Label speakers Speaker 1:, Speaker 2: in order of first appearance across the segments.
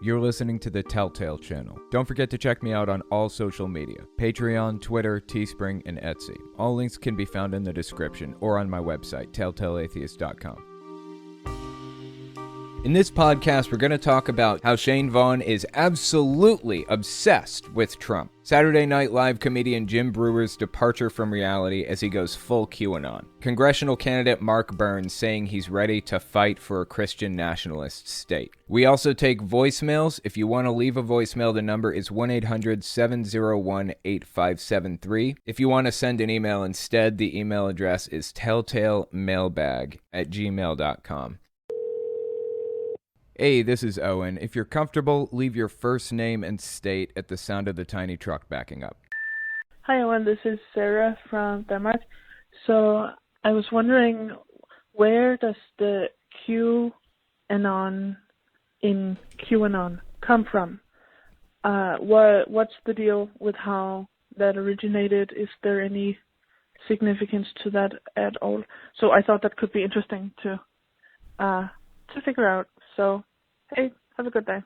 Speaker 1: You're listening to the Telltale channel. Don't forget to check me out on all social media: Patreon, Twitter, Teespring, and Etsy. All links can be found in the description or on my website, telltaleatheist.com. In this podcast, we're going to talk about how Shane Vaughn is absolutely obsessed with Trump. Saturday Night Live comedian Jim Breuer's departure from reality as he goes full QAnon. Congressional candidate Mark Burns saying he's ready to fight for a Christian nationalist state. We also take voicemails. If you want to leave a voicemail, the number is 1-800-701-8573. If you want to send an email instead, the email address is telltalemailbag@gmail.com. Hey, this is Owen. If you're comfortable, leave your first name and state at the sound of the tiny truck backing up.
Speaker 2: Hi, Owen. This is Sarah from Denmark. So I was wondering, where does the QAnon in QAnon come from? What's the deal with how that originated? Is there any significance to that at all? So I thought that could be interesting to figure out. So, hey, have a good day.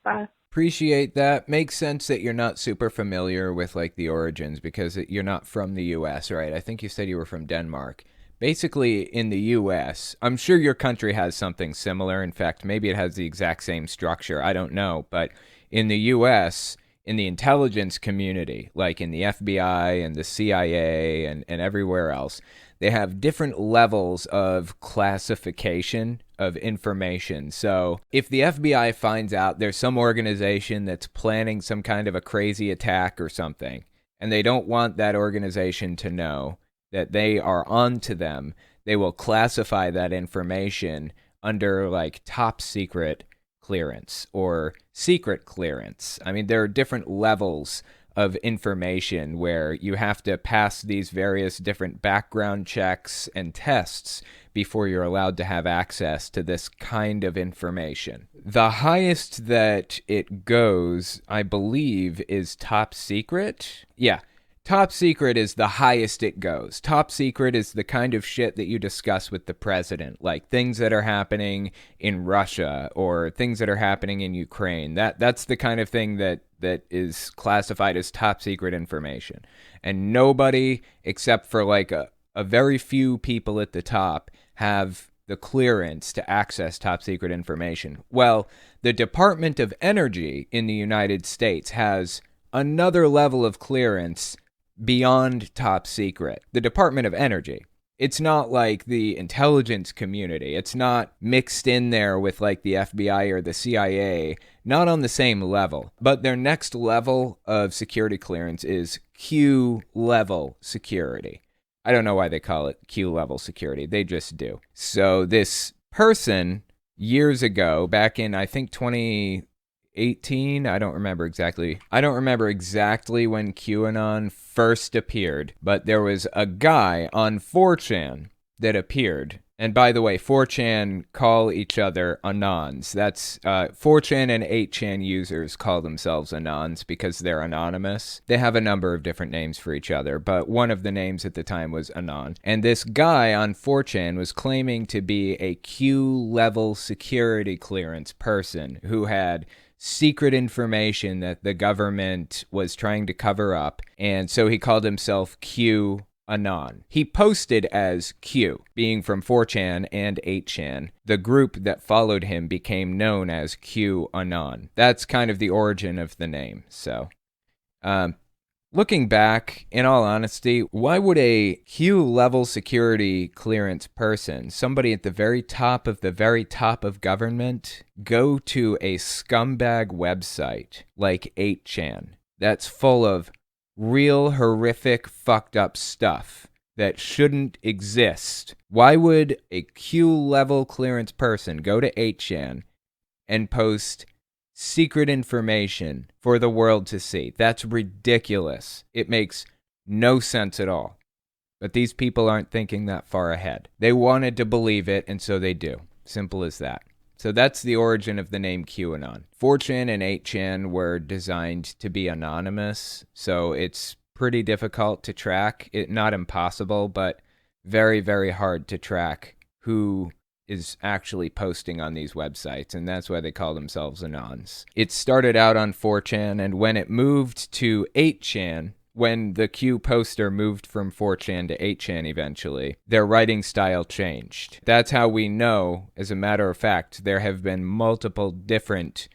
Speaker 2: Bye.
Speaker 1: Appreciate that. Makes sense that you're not super familiar with like the origins because you're not from the US, right? I think you said you were from Denmark. Basically, in the US, I'm sure your country has something similar. In fact, maybe it has the exact same structure. I don't know. But in the US, in the intelligence community, like in the FBI and the CIA and everywhere else, they have different levels of classification of information. So if the FBI finds out there's some organization that's planning some kind of a crazy attack or something, and they don't want that organization to know that they are onto them, they will classify that information under like top secret clearance or secret clearance. I mean, there are different levels of information where you have to pass these various different background checks and tests before you're allowed to have access to this kind of information. The highest that it goes, I believe, is top secret. Yeah. Top secret is the highest it goes. Top secret is the kind of shit that you discuss with the president, like things that are happening in Russia or things that are happening in Ukraine. That's the kind of thing that is classified as top secret information. And nobody except for like a very few people at the top have the clearance to access top secret information. Well, the Department of Energy in the United States has another level of clearance beyond top secret. The Department of Energy. It's not like the intelligence community. It's not mixed in there with like the FBI or the CIA. Not on the same level. But their next level of security clearance is Q level security. I don't know why they call it Q level security. They just do. So this person years ago, back in I think 2018, I don't remember exactly when QAnon first appeared, but there was a guy on 4chan that appeared. And by the way, 4chan call each other Anons. That's 4chan and 8chan users call themselves Anons because they're anonymous. They have a number of different names for each other, but one of the names at the time was Anon. And this guy on 4chan was claiming to be a Q-level security clearance person who had secret information that the government was trying to cover up, and so he called himself QAnon. He posted as Q, being from 4chan and 8chan. The group that followed him became known as QAnon. That's kind of the origin of the name. So, looking back, in all honesty, why would a Q-level security clearance person, somebody at the very top of government, go to a scumbag website like 8chan that's full of real horrific fucked up stuff that shouldn't exist? Why would a Q-level clearance person go to 8chan and post secret information for the world to see? That's ridiculous. It makes no sense at all. But these people aren't thinking that far ahead. They wanted to believe it, and so they do. Simple as that. So that's the origin of the name QAnon. 4chan and 8chan were designed to be anonymous, so it's pretty difficult to track. Not impossible, but very, very hard to track who is actually posting on these websites, and that's why they call themselves Anons. It started out on 4chan, and when it moved to 8chan, when the Q poster moved from 4chan to 8chan eventually, their writing style changed. That's how we know, as a matter of fact, there have been multiple different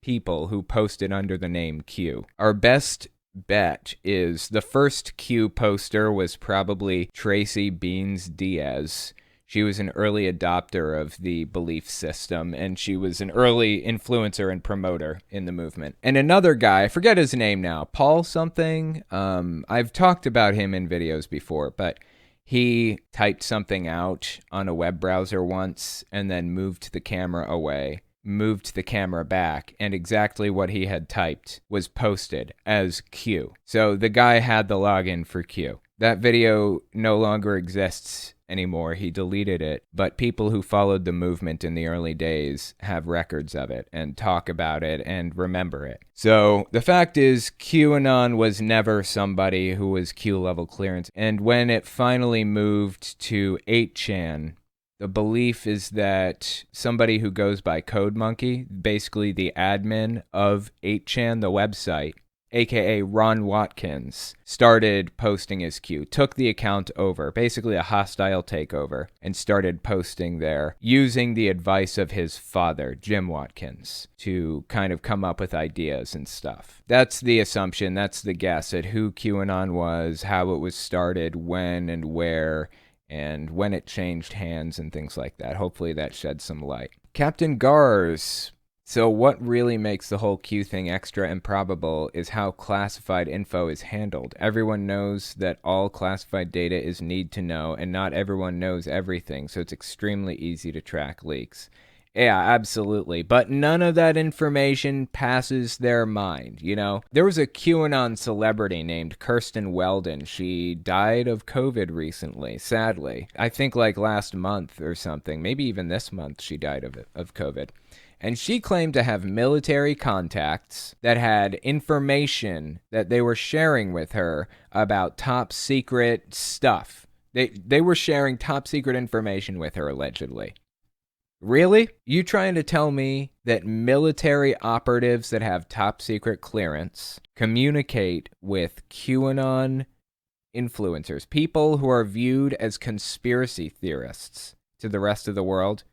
Speaker 1: people who posted under the name Q. Our best bet is the first Q poster was probably Tracy Beans Diaz. She was an early adopter of the belief system, and she was an early influencer and promoter in the movement. And another guy, I forget his name now, Paul something. I've talked about him in videos before, but he typed something out on a web browser once and then moved the camera away, moved the camera back, and exactly what he had typed was posted as Q. So the guy had the login for Q. That video no longer exists anymore. He deleted it, but people who followed the movement in the early days have records of it and talk about it and remember it. So the fact is, QAnon was never somebody who was Q level clearance. And when it finally moved to 8chan, the belief is that somebody who goes by Code Monkey, basically the admin of 8chan, the website, aka Ron Watkins, started posting as Q, took the account over, basically a hostile takeover, and started posting there using the advice of his father, Jim Watkins, to kind of come up with ideas and stuff. That's the assumption, that's the guess at who QAnon was, how it was started, when and where, and when it changed hands and things like that. Hopefully that sheds some light. Captain Gars. So what really makes the whole Q thing extra improbable is how classified info is handled. Everyone knows that all classified data is need to know, and not everyone knows everything, so it's extremely easy to track leaks. Yeah, absolutely. But none of that information passes their mind, you know? There was a QAnon celebrity named Kirsten Weldon. She died of COVID recently, sadly. I think like last month or something. Maybe even this month she died of COVID. And she claimed to have military contacts that had information that they were sharing with her about top secret stuff. They were sharing top secret information with her, allegedly. Really? You trying to tell me that military operatives that have top secret clearance communicate with QAnon influencers, people who are viewed as conspiracy theorists to the rest of the world?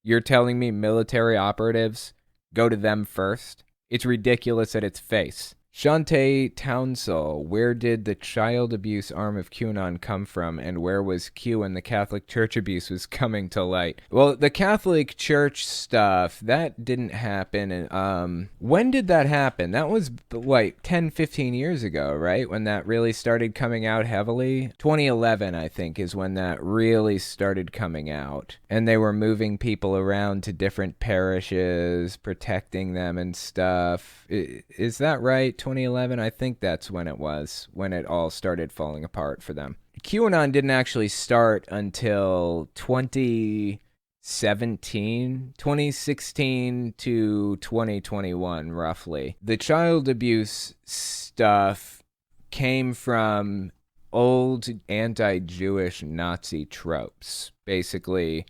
Speaker 1: You're telling me military operatives go to them first? It's ridiculous at its face. Shantae Townsell, where did the child abuse arm of QAnon come from, and where was Q when the Catholic Church abuse was coming to light? Well, the Catholic Church stuff, that didn't happen. And when did that happen? That was like 10, 15 years ago, right? When that really started coming out heavily? 2011, I think, is when that really started coming out. And they were moving people around to different parishes, protecting them and stuff. Is that right? 2011, I think that's when it was, when it all started falling apart for them. QAnon didn't actually start until 2016 to 2021, roughly. The child abuse stuff came from old anti-Jewish Nazi tropes. Basically,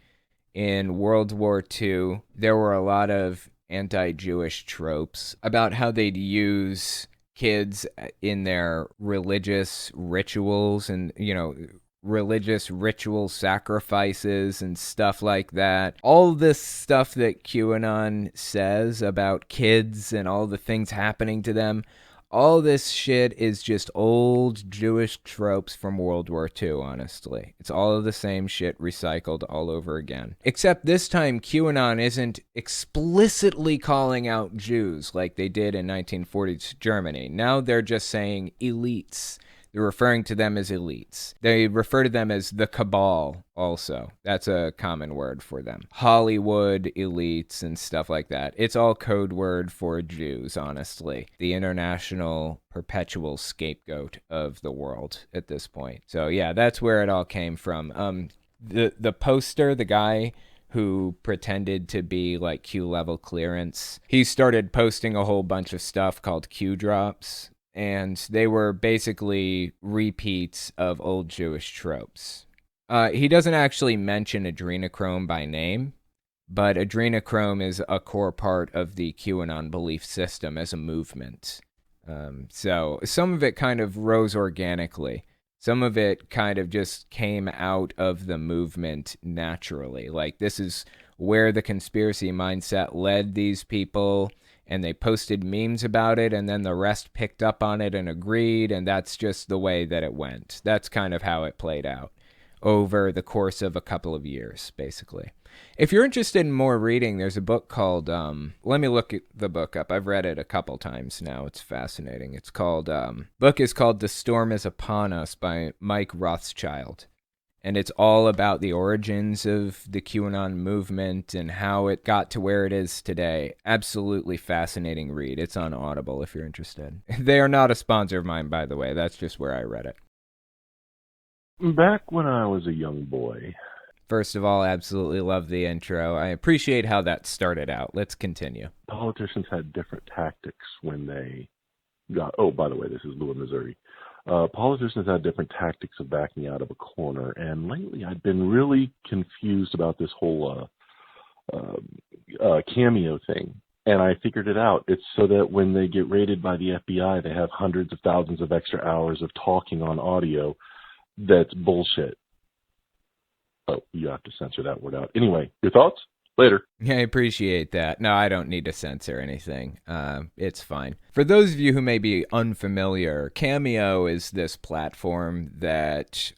Speaker 1: in World War II, there were a lot of anti-Jewish tropes about how they'd use kids in their religious rituals and, you know, religious ritual sacrifices and stuff like that. All this stuff that QAnon says about kids and all the things happening to them, all this shit is just old Jewish tropes from World War II, honestly. It's all of the same shit recycled all over again. Except this time, QAnon isn't explicitly calling out Jews like they did in 1940s Germany. Now they're just saying elites. They're referring to them as elites. They refer to them as the cabal also. That's a common word for them. Hollywood elites and stuff like that. It's all code word for Jews, honestly. The international perpetual scapegoat of the world at this point. So yeah, that's where it all came from. The poster, the guy who pretended to be like Q level clearance, he started posting a whole bunch of stuff called Q drops. And they were basically repeats of old Jewish tropes. He doesn't actually mention adrenochrome by name, but adrenochrome is a core part of the QAnon belief system as a movement. So some of it kind of rose organically. Some of it kind of just came out of the movement naturally. Like, this is where the conspiracy mindset led these people, and they posted memes about it, and then the rest picked up on it and agreed, and that's just the way that it went. That's kind of how it played out over the course of a couple of years, basically. If you're interested in more reading, there's a book called, let me look the book up. I've read it a couple times now. It's fascinating. It's called, book is called The Storm is Upon Us by Mike Rothschild. And it's all about the origins of the QAnon movement and how it got to where it is today. Absolutely fascinating read. It's on Audible if you're interested. They are not a sponsor of mine, by the way. That's just where I read it.
Speaker 3: Back when I was a young boy.
Speaker 1: First of all, absolutely love the intro. I appreciate how that started out. Let's continue.
Speaker 3: Politicians had different tactics when they got... Oh, by the way, this is Louis, Missouri. Politicians had different tactics of backing out of a corner, and lately I've been really confused about this whole cameo thing, and I figured it out. It's so that when they get raided by the FBI, they have hundreds of thousands of extra hours of talking on audio. That's bullshit. Oh, you have to censor that word out. Anyway, your thoughts? Later.
Speaker 1: I appreciate that. No, I don't need to censor anything. It's fine. For those of you who may be unfamiliar, Cameo is this platform that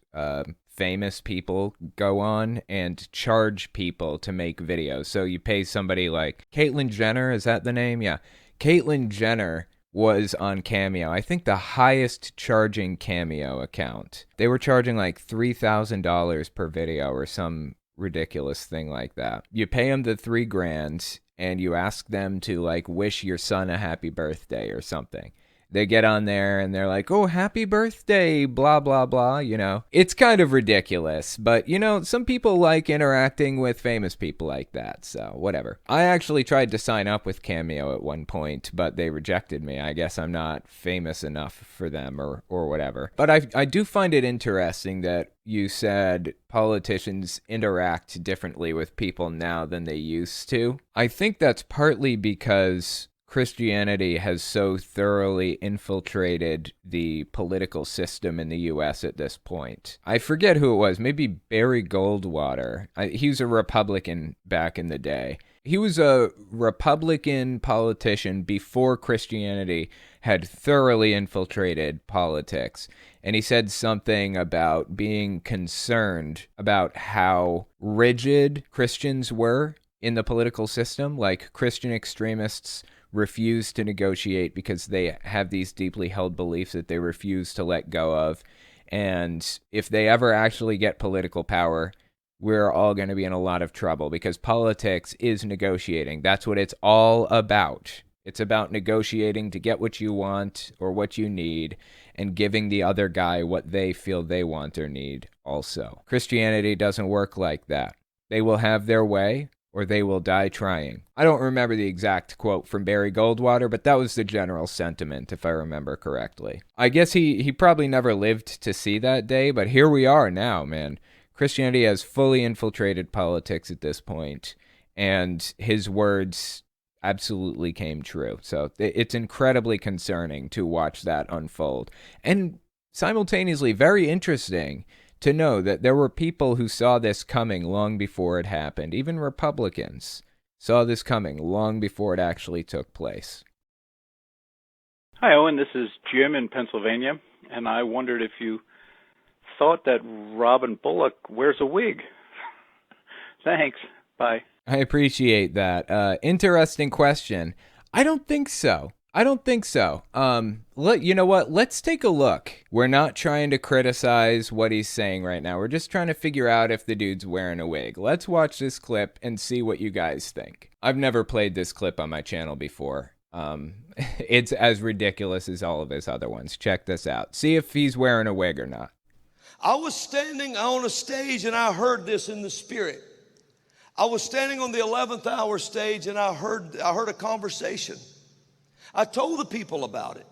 Speaker 1: famous people go on and charge people to make videos. So you pay somebody like Caitlyn Jenner, is that the name? Yeah. Caitlyn Jenner was on Cameo. I think the highest charging Cameo account. They were charging like $3,000 per video or some ridiculous thing like that. You pay them the $3,000 and you ask them to like wish your son a happy birthday or something. They get on there and they're like, oh, happy birthday, blah, blah, blah, you know. It's kind of ridiculous, but, you know, some people like interacting with famous people like that, so whatever. I actually tried to sign up with Cameo at one point, but they rejected me. I guess I'm not famous enough for them or whatever. But I do find it interesting that you said politicians interact differently with people now than they used to. I think that's partly because Christianity has so thoroughly infiltrated the political system in the U.S. at this point. I forget who it was, maybe Barry Goldwater. He was a Republican back in the day. He was a Republican politician before Christianity had thoroughly infiltrated politics. And he said something about being concerned about how rigid Christians were in the political system, like Christian extremists refuse to negotiate because they have these deeply held beliefs that they refuse to let go of. And if they ever actually get political power, we're all going to be in a lot of trouble because politics is negotiating. That's what it's all about. It's about negotiating to get what you want or what you need and giving the other guy what they feel they want or need also. Christianity doesn't work like that. They will have their way, or they will die trying. I don't remember the exact quote from Barry Goldwater, but that was the general sentiment, if I remember correctly. I guess he probably never lived to see that day, but here we are now, man. Christianity has fully infiltrated politics at this point, and his words absolutely came true. So it's incredibly concerning to watch that unfold. And simultaneously, very interesting to know that there were people who saw this coming long before it happened. Even Republicans saw this coming long before it actually took place.
Speaker 4: Hi, Owen. This is Jim in Pennsylvania, and I wondered if you thought that Robin Bullock wears a wig. Thanks. Bye.
Speaker 1: I appreciate that. Interesting question. I don't think so. You know what? Let's take a look. We're not trying to criticize what he's saying right now. We're just trying to figure out if the dude's wearing a wig. Let's watch this clip and see what you guys think. I've never played this clip on my channel before. It's as ridiculous as all of his other ones. Check this out. See if he's wearing a wig or not.
Speaker 5: I was standing on a stage and I heard this in the spirit. I was standing on the 11th hour stage and I heard a conversation. I told the people about it.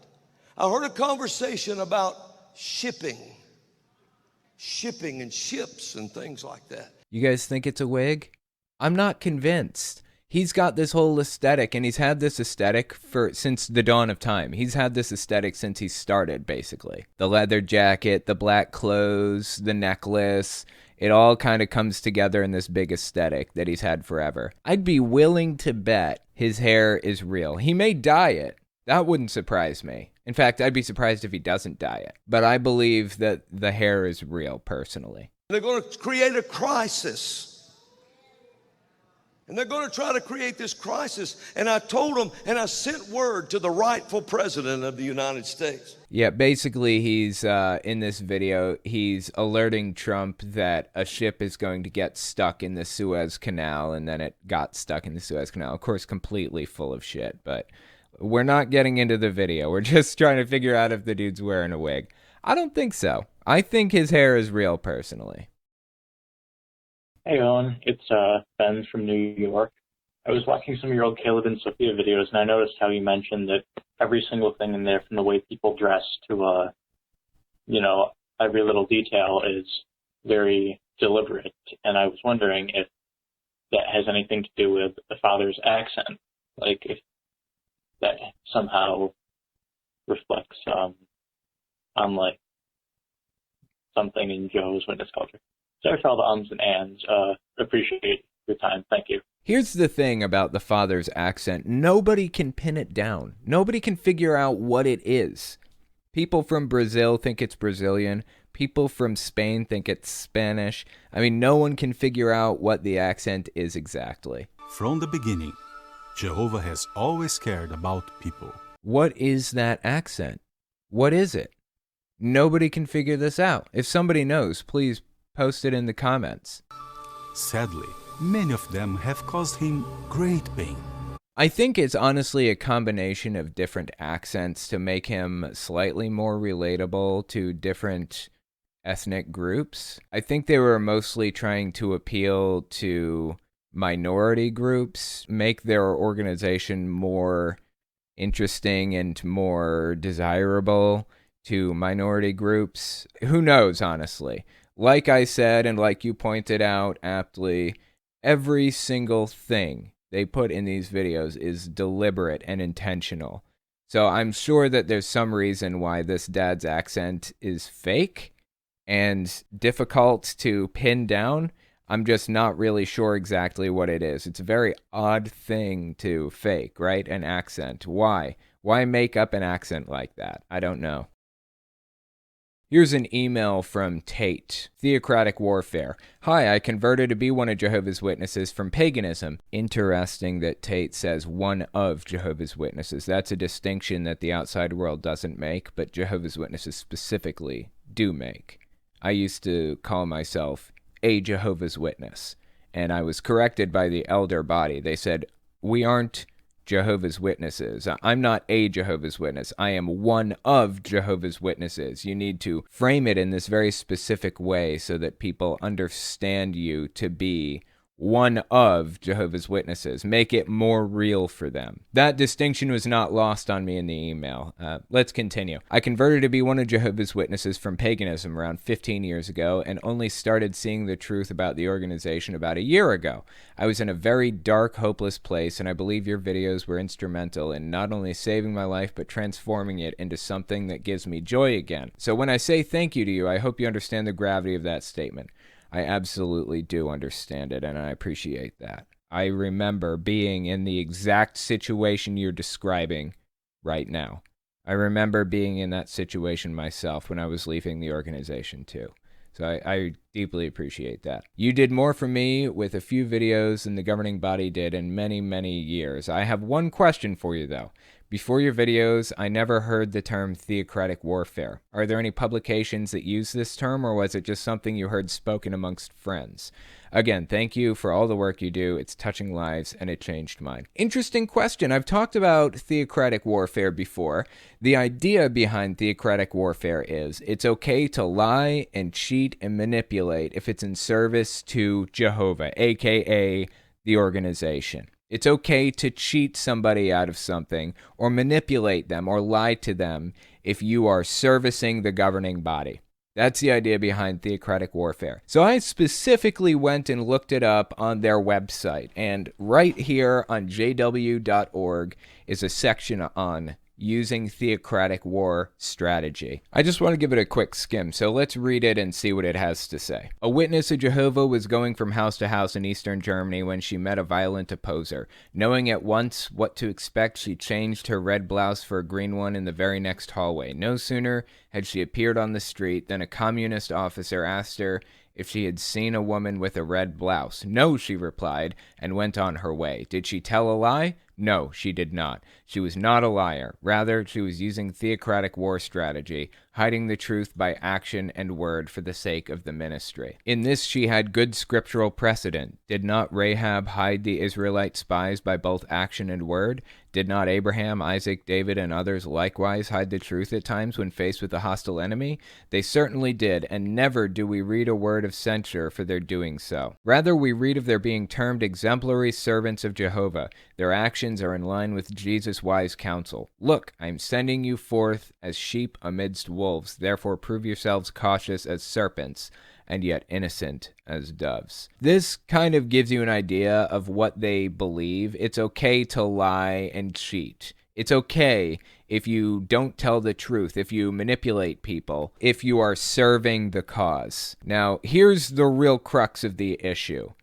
Speaker 5: I heard a conversation about shipping. shipping and ships and things like that.
Speaker 1: You guys think it's a wig? I'm not convinced. He's got this whole aesthetic, and he's had this aesthetic since the dawn of time. He's had this aesthetic since he started, basically. The leather jacket, the black clothes, the necklace, it all kind of comes together in this big aesthetic that he's had forever. I'd be willing to bet his hair is real. He may dye it. That wouldn't surprise me. In fact, I'd be surprised if he doesn't dye it. But I believe that the hair is real, personally.
Speaker 5: They're going to create a crisis. And they're going to try to create this crisis. And I told them, and I sent word to the rightful president of the United States.
Speaker 1: Yeah, basically he's, in this video, he's alerting Trump that a ship is going to get stuck in the Suez Canal, and then it got stuck in the Suez Canal. Of course, completely full of shit, but we're not getting into the video. We're just trying to figure out if the dude's wearing a wig. I don't think so. I think his hair is real, personally.
Speaker 6: Hey Owen, it's Ben from New York. I was watching some of your old Caleb and Sophia videos, and I noticed how you mentioned that every single thing in there, from the way people dress to, every little detail is very deliberate. And I was wondering if that has anything to do with the father's accent, like if that somehow reflects on like something in Jehovah's Witness culture. Sorry for all the ums and ands. Appreciate your time. Thank you.
Speaker 1: Here's the thing about the father's accent. Nobody can pin it down. Nobody can figure out what it is. People from Brazil think it's Brazilian. People from Spain think it's Spanish. I mean, no one can figure out what the accent is exactly.
Speaker 7: From the beginning, Jehovah has always cared about people.
Speaker 1: What is that accent? What is it? Nobody can figure this out. If somebody knows, please post it in the comments.
Speaker 7: Sadly, many of them have caused him great pain.
Speaker 1: I think it's honestly a combination of different accents to make him slightly more relatable to different ethnic groups. I think they were mostly trying to appeal to minority groups, make their organization more interesting and more desirable to minority groups. Who knows, honestly? Like I said, and like you pointed out aptly, every single thing they put in these videos is deliberate and intentional. So I'm sure that there's some reason why this dad's accent is fake and difficult to pin down. I'm just not really sure exactly what it is. It's a very odd thing to fake, right? An accent. Why? Why make up an accent like that? I don't know. Here's an email from Tate. Theocratic warfare. Hi, I converted to be one of Jehovah's Witnesses from paganism. Interesting that Tate says one of Jehovah's Witnesses. That's a distinction that the outside world doesn't make, but Jehovah's Witnesses specifically do make. I used to call myself a Jehovah's Witness, and I was corrected by the elder body. They said, we aren't Jehovah's Witnesses. I'm not a Jehovah's Witness. I am one of Jehovah's Witnesses. You need to frame it in this very specific way so that people understand you to be one of Jehovah's Witnesses. Make it more real for them. That distinction was not lost on me in the email. Let's continue. I converted to be one of Jehovah's Witnesses from paganism around 15 years ago and only started seeing the truth about the organization about a year ago. I was in a very dark, hopeless place, and I believe your videos were instrumental in not only saving my life, but transforming it into something that gives me joy again. So when I say thank you to you, I hope you understand the gravity of that statement. I absolutely do understand it, and I appreciate that. I remember being in the exact situation you're describing right now. I remember being in that situation myself when I was leaving the organization too. So I deeply appreciate that. You did more for me with a few videos than the governing body did in many, many years. I have one question for you, though. Before your videos, I never heard the term theocratic warfare. Are there any publications that use this term, or was it just something you heard spoken amongst friends? Again, thank you for all the work you do. It's touching lives, and it changed mine. Interesting question. I've talked about theocratic warfare before. The idea behind theocratic warfare is it's okay to lie and cheat and manipulate if it's in service to Jehovah, aka the organization. It's okay to cheat somebody out of something or manipulate them or lie to them if you are servicing the governing body. That's the idea behind theocratic warfare. So I specifically went and looked it up on their website, and right here on jw.org is a section on using theocratic war strategy. I just want to give it a quick skim, so let's read it and see what it has to say. A witness of Jehovah was going from house to house in eastern Germany when she met a violent opposer. Knowing at once what to expect, she changed her red blouse for a green one in the very next hallway. No sooner had she appeared on the street than a communist officer asked her if she had seen a woman with a red blouse. No, she replied, and went on her way. Did she tell a lie? No, she did not. She was not a liar. Rather, she was using theocratic war strategy, hiding the truth by action and word for the sake of the ministry. In this she had good scriptural precedent. Did not Rahab hide the Israelite spies by both action and word? Did not Abraham, Isaac, David, and others likewise hide the truth at times when faced with a hostile enemy? They certainly did, and never do we read a word of censure for their doing so. Rather, we read of their being termed exemplary servants of Jehovah. Their actions are in line with Jesus' wise counsel. Look, I am sending you forth as sheep amidst wolves. Therefore prove yourselves cautious as serpents, and yet innocent as doves. This kind of gives you an idea of what they believe. It's okay to lie and cheat. It's okay if you don't tell the truth, if you manipulate people, if you are serving the cause. Now, here's the real crux of the issue.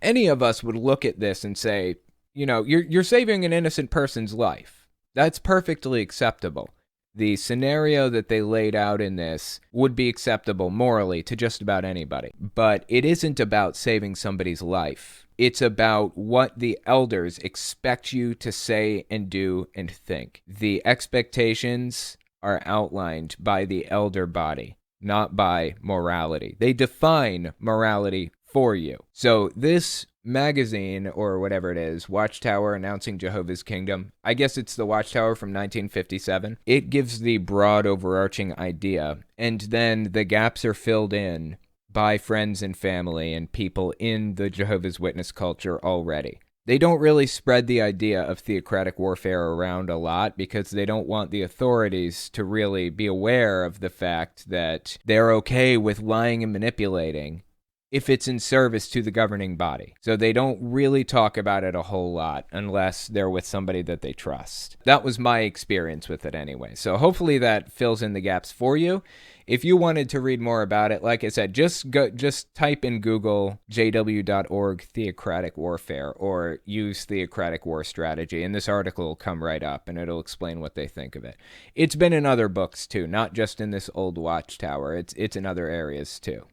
Speaker 1: Any of us would look at this and say, you know, you're saving an innocent person's life. That's perfectly acceptable. The scenario that they laid out in this would be acceptable morally to just about anybody. But it isn't about saving somebody's life. It's about what the elders expect you to say and do and think. The expectations are outlined by the elder body, not by morality. They define morality for you. So this magazine, or whatever it is, Watchtower announcing Jehovah's Kingdom, I guess it's the Watchtower from 1957, it gives the broad overarching idea, and then the gaps are filled in by friends and family and people in the Jehovah's Witness culture already. They don't really spread the idea of theocratic warfare around a lot because they don't want the authorities to really be aware of the fact that they're okay with lying and manipulating if it's in service to the governing body. So they don't really talk about it a whole lot unless they're with somebody that they trust. That was my experience with it anyway. So hopefully that fills in the gaps for you. If you wanted to read more about it, like I said, just type in Google jw.org theocratic warfare or use theocratic war strategy, and this article will come right up and it'll explain what they think of it. It's been in other books too, not just in this old Watchtower. It's in other areas too.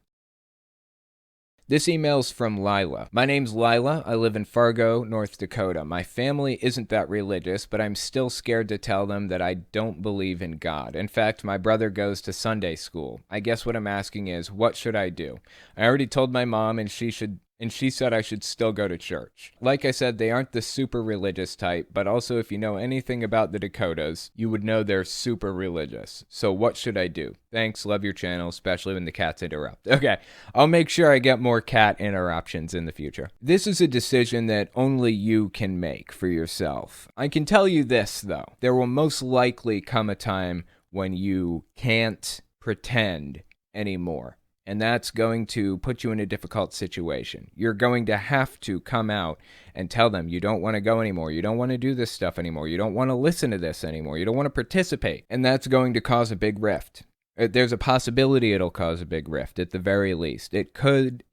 Speaker 1: This email's from Lila. My name's Lila. I live in Fargo, North Dakota. My family isn't that religious, but I'm still scared to tell them that I don't believe in God. In fact, my brother goes to Sunday school. I guess what I'm asking is, what should I do? I already told my mom, and she said I should still go to church. Like I said, they aren't the super religious type, but also if you know anything about the Dakotas, you would know they're super religious. So what should I do? Thanks, love your channel, especially when the cats interrupt. Okay, I'll make sure I get more cat interruptions in the future. This is a decision that only you can make for yourself. I can tell you this, though. There will most likely come a time when you can't pretend anymore. And that's going to put you in a difficult situation. You're going to have to come out and tell them you don't want to go anymore. You don't want to do this stuff anymore. You don't want to listen to this anymore. You don't want to participate. And that's going to cause a big rift. There's a possibility it'll cause a big rift at the very least. It could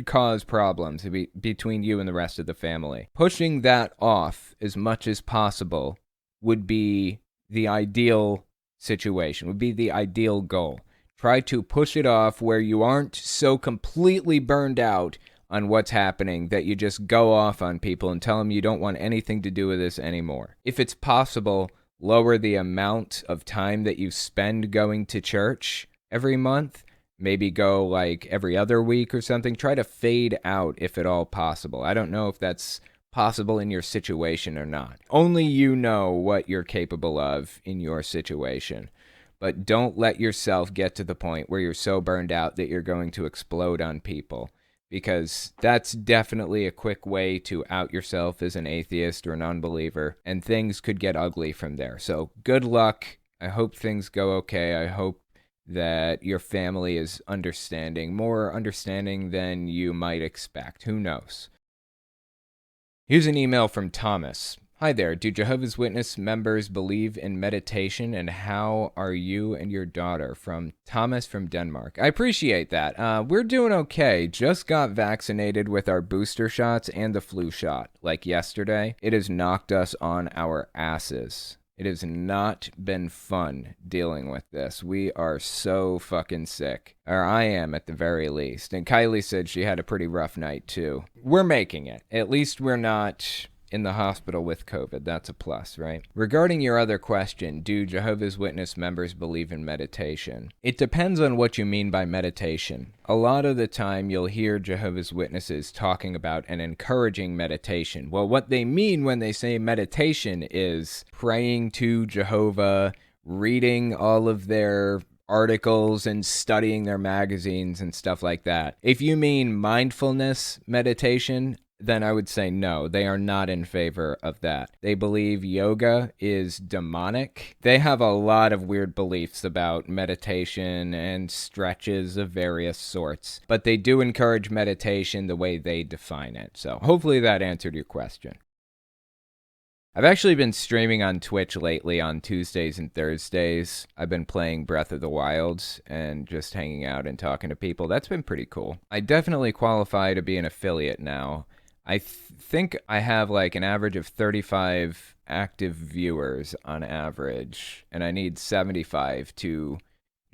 Speaker 1: cause problems between you and the rest of the family. Pushing that off as much as possible would be the ideal situation, would be the ideal goal. Try to push it off where you aren't so completely burned out on what's happening that you just go off on people and tell them you don't want anything to do with this anymore. If it's possible, lower the amount of time that you spend going to church every month. Maybe go like every other week or something. Try to fade out if at all possible. I don't know if that's possible in your situation or not. Only you know what you're capable of in your situation. But don't let yourself get to the point where you're so burned out that you're going to explode on people, because that's definitely a quick way to out yourself as an atheist or an unbeliever, and things could get ugly from there. So good luck. I hope things go okay. I hope that your family is understanding, more understanding than you might expect. Who knows? Here's an email from Thomas. Hi there. Do Jehovah's Witness members believe in meditation, and how are you and your daughter? From Thomas from Denmark. I appreciate that. We're doing okay. Just got vaccinated with our booster shots and the flu shot, like yesterday. It has knocked us on our asses. It has not been fun dealing with this. We are so fucking sick. Or I am, at the very least. And Kylie said she had a pretty rough night, too. We're making it. At least we're not in the hospital with COVID. That's a plus, right? Regarding your other question, do Jehovah's Witness members believe in meditation? It depends on what you mean by meditation. A lot of the time you'll hear Jehovah's Witnesses talking about and encouraging meditation. Well, what they mean when they say meditation is praying to Jehovah, reading all of their articles and studying their magazines and stuff like that. If you mean mindfulness meditation, then I would say no, they are not in favor of that. They believe yoga is demonic. They have a lot of weird beliefs about meditation and stretches of various sorts, but they do encourage meditation the way they define it. So hopefully that answered your question. I've actually been streaming on Twitch lately on Tuesdays and Thursdays. I've been playing Breath of the Wild and just hanging out and talking to people. That's been pretty cool. I definitely qualify to be an affiliate now. I think I have like an average of 35 active viewers on average, and I need 75 to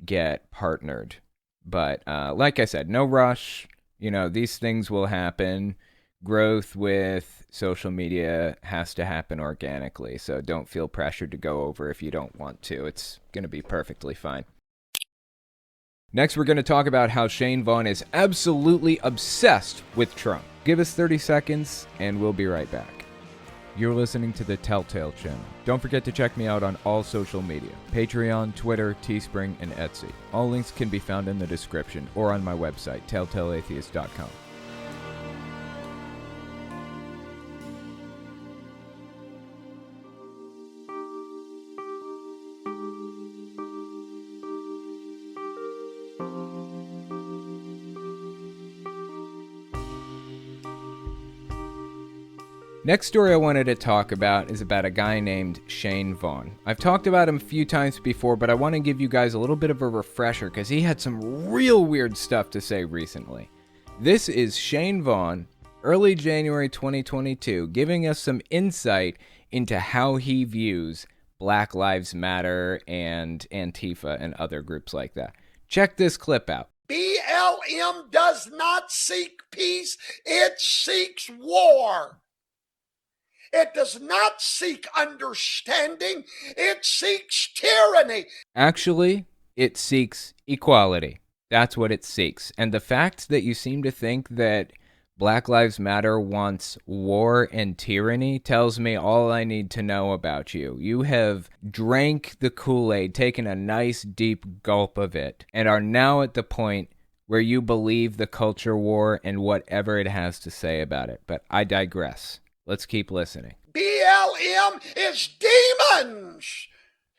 Speaker 1: get partnered. But like I said, no rush. You know, these things will happen. Growth with social media has to happen organically, so don't feel pressured to go over if you don't want to. It's going to be perfectly fine. Next, we're going to talk about how Shane Vaughn is absolutely obsessed with Trump. Give us 30 seconds, and we'll be right back. You're listening to the Telltale Channel. Don't forget to check me out on all social media: Patreon, Twitter, Teespring, and Etsy. All links can be found in the description or on my website, telltaleatheist.com. Next story I wanted to talk about is about a guy named Shane Vaughn. I've talked about him a few times before, but I want to give you guys a little bit of a refresher because he had some real weird stuff to say recently. This is Shane Vaughn, early January 2022, giving us some insight into how he views Black Lives Matter and Antifa and other groups like that. Check this clip out.
Speaker 8: BLM does not seek peace, it seeks war. It does not seek understanding, it seeks tyranny.
Speaker 1: Actually, it seeks equality. That's what it seeks. And the fact that you seem to think that Black Lives Matter wants war and tyranny tells me all I need to know about you. You have drank the Kool-Aid, taken a nice deep gulp of it, and are now at the point where you believe the culture war and whatever it has to say about it. But I digress. Let's keep listening.
Speaker 8: BLM is demons.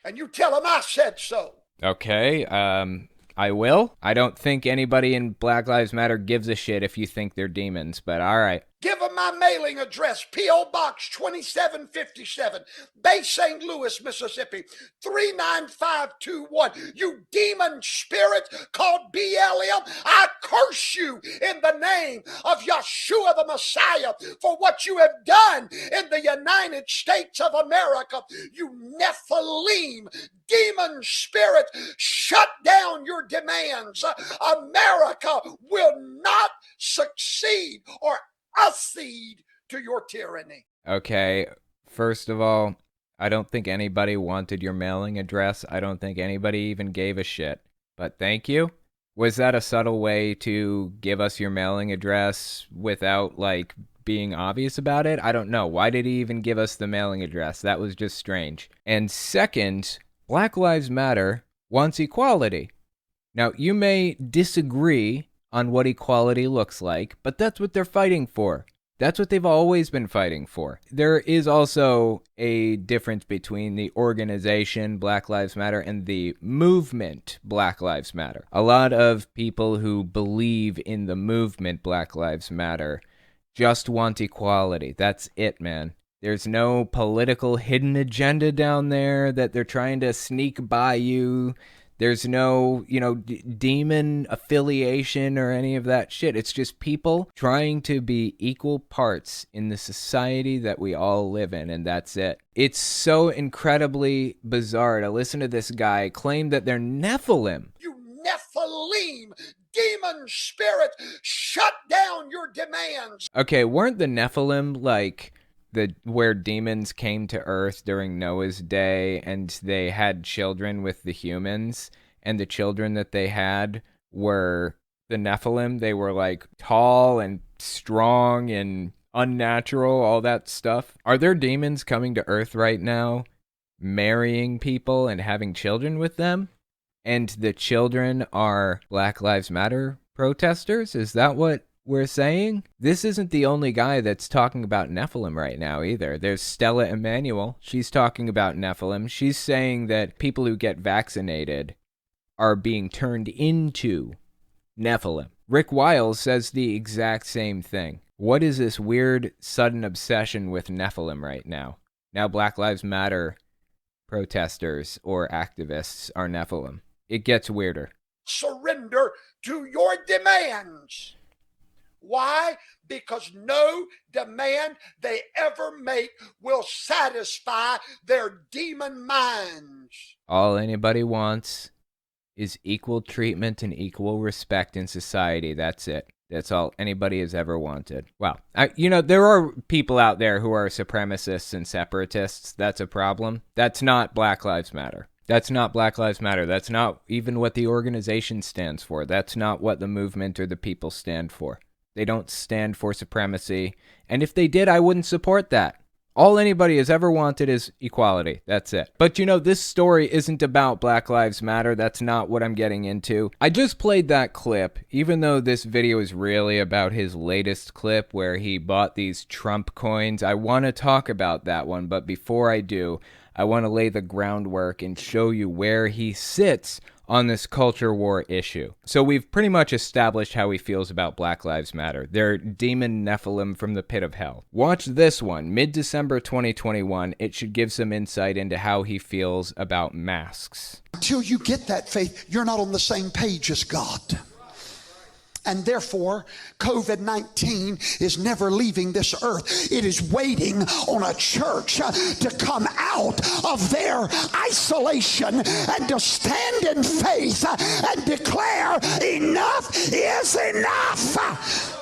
Speaker 8: And you tell them I said so.
Speaker 1: Okay, I will. I don't think anybody in Black Lives Matter gives a shit if you think they're demons, but all right.
Speaker 8: Give them my mailing address, P.O. Box 2757, Bay St. Louis, Mississippi, 39521. You demon spirit called BLM, I curse you in the name of Yeshua the Messiah for what you have done in the United States of America. You Nephilim demon spirit, shut down your demands. America will not succeed or accede to your tyranny.
Speaker 1: Okay, first of all, I don't think anybody wanted your mailing address. I don't think anybody even gave a shit. But thank you. Was that a subtle way to give us your mailing address without, like, being obvious about it? I don't know. Why did he even give us the mailing address? That was just strange. And second, Black Lives Matter wants equality. Now, you may disagree on what equality looks like, but that's what they're fighting for. That's what they've always been fighting for. There is also a difference between the organization Black Lives Matter and the movement Black Lives Matter. A lot of people who believe in the movement Black Lives Matter just want equality. That's it, man. There's no political hidden agenda down there that they're trying to sneak by you. There's no, demon affiliation or any of that shit. It's just people trying to be equal parts in the society that we all live in, and that's it. It's so incredibly bizarre to listen to this guy claim that they're Nephilim.
Speaker 8: You Nephilim, demon spirit, shut down your demands.
Speaker 1: Okay, weren't the Nephilim like where demons came to Earth during Noah's day and they had children with the humans, and the children that they had were the Nephilim? They were like tall and strong and unnatural, all that stuff. Are there demons coming to Earth right now, marrying people and having children with them? And the children are Black Lives Matter protesters? Is that what we're saying? This isn't the only guy that's talking about Nephilim right now either. There's Stella Emanuel. She's talking about Nephilim. She's saying that people who get vaccinated are being turned into Nephilim. Rick Wiles says the exact same thing. What is this weird sudden obsession with Nephilim right now? Now Black Lives Matter protesters or activists are Nephilim. It gets weirder.
Speaker 8: Surrender to your demands. Why? Because no demand they ever make will satisfy their demon minds.
Speaker 1: All anybody wants is equal treatment and equal respect in society. That's it. That's all anybody has ever wanted. Well, there are people out there who are supremacists and separatists. That's a problem. That's not Black Lives Matter. That's not Black Lives Matter. That's not even what the organization stands for. That's not what the movement or the people stand for. They don't stand for supremacy. And if they did, I wouldn't support that. All anybody has ever wanted is equality. That's it. But this story isn't about Black Lives Matter. That's not what I'm getting into. I just played that clip, even though this video is really about his latest clip where he bought these Trump coins. I want to talk about that one, but before I do, I want to lay the groundwork and show you where he sits on this culture war issue. So we've pretty much established how he feels about Black Lives Matter. They're demon Nephilim from the pit of hell. Watch this one, mid-December 2021. It should give some insight into how he feels about masks.
Speaker 8: Until you get that faith, you're not on the same page as God. And therefore, COVID-19 is never leaving this earth. It is waiting on a church to come out of their isolation and to stand in faith and declare enough is enough.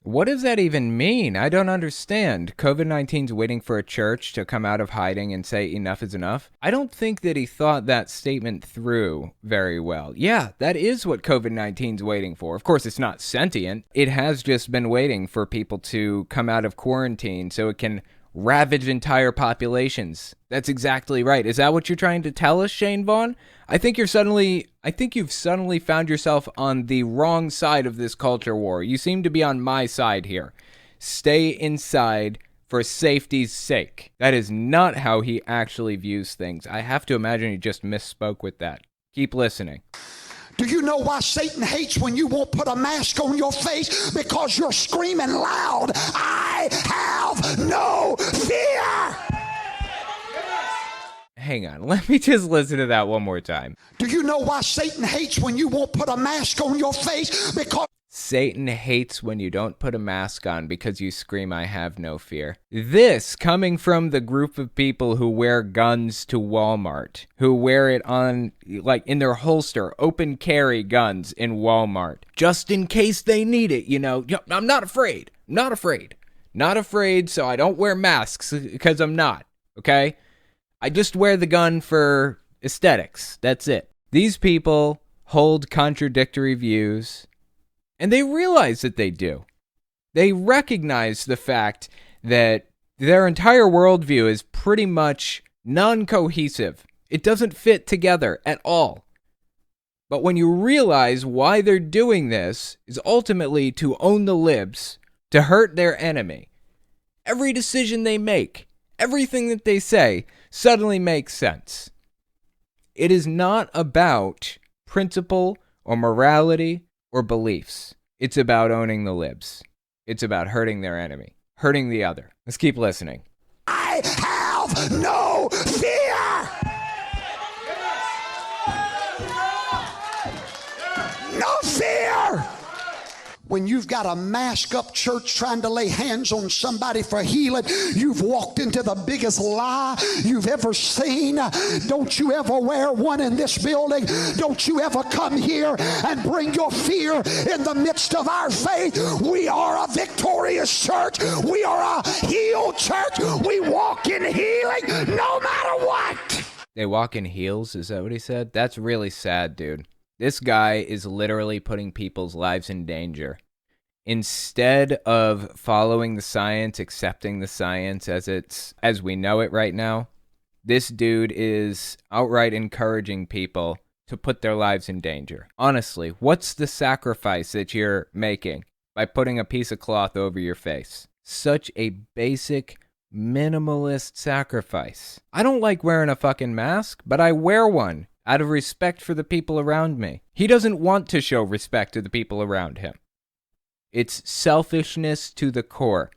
Speaker 1: What does that even mean? I don't understand. COVID-19's waiting for a church to come out of hiding and say enough is enough? I don't think that he thought that statement through very well. Yeah, that is what COVID-19's waiting for. Of course, it's not sentient. It has just been waiting for people to come out of quarantine so it can ravage entire populations. That's exactly right. Is that what you're trying to tell us, Shane Vaughn? I think you've suddenly found yourself on the wrong side of this culture war. You seem to be on my side here. Stay inside for safety's sake. That is not how he actually views things. I have to imagine he just misspoke with that. Keep listening.
Speaker 8: Do you know why Satan hates when you won't put a mask on your face? Because you're screaming loud, I have no fear.
Speaker 1: Hang on, let me just listen to that one more time.
Speaker 8: Do you know why Satan hates when you won't put a mask on your face? Because
Speaker 1: Satan hates when you don't put a mask on because you scream, I have no fear. This coming from the group of people who wear guns to Walmart, who wear it on, like, in their holster, open carry guns in Walmart, just in case they need it, I'm not afraid, not afraid, so I don't wear masks because I'm not, okay? I just wear the gun for aesthetics, that's it. These people hold contradictory views, and they realize that they do. They recognize the fact that their entire worldview is pretty much non-cohesive. It doesn't fit together at all. But when you realize why they're doing this is ultimately to own the libs, to hurt their enemy. Every decision they make, everything that they say, suddenly makes sense. It is not about principle or morality or beliefs. It's about owning the libs. It's about hurting their enemy, hurting the other. Let's keep listening.
Speaker 8: I have no fear. No fear. When you've got a mask up church trying to lay hands on somebody for healing, you've walked into the biggest lie you've ever seen. Don't you ever wear one in this building. Don't you ever come here and bring your fear in the midst of our faith. We are a victorious church. We are a healed church. We walk in healing no matter what.
Speaker 1: They walk in heels? Is that what he said? That's really sad, dude. This guy is literally putting people's lives in danger. Instead of following the science, accepting the science as we know it right now, this dude is outright encouraging people to put their lives in danger. Honestly, what's the sacrifice that you're making by putting a piece of cloth over your face? Such a basic, minimalist sacrifice. I don't like wearing a fucking mask, but I wear one out of respect for the people around me. He doesn't want to show respect to the people around him. It's selfishness to the core.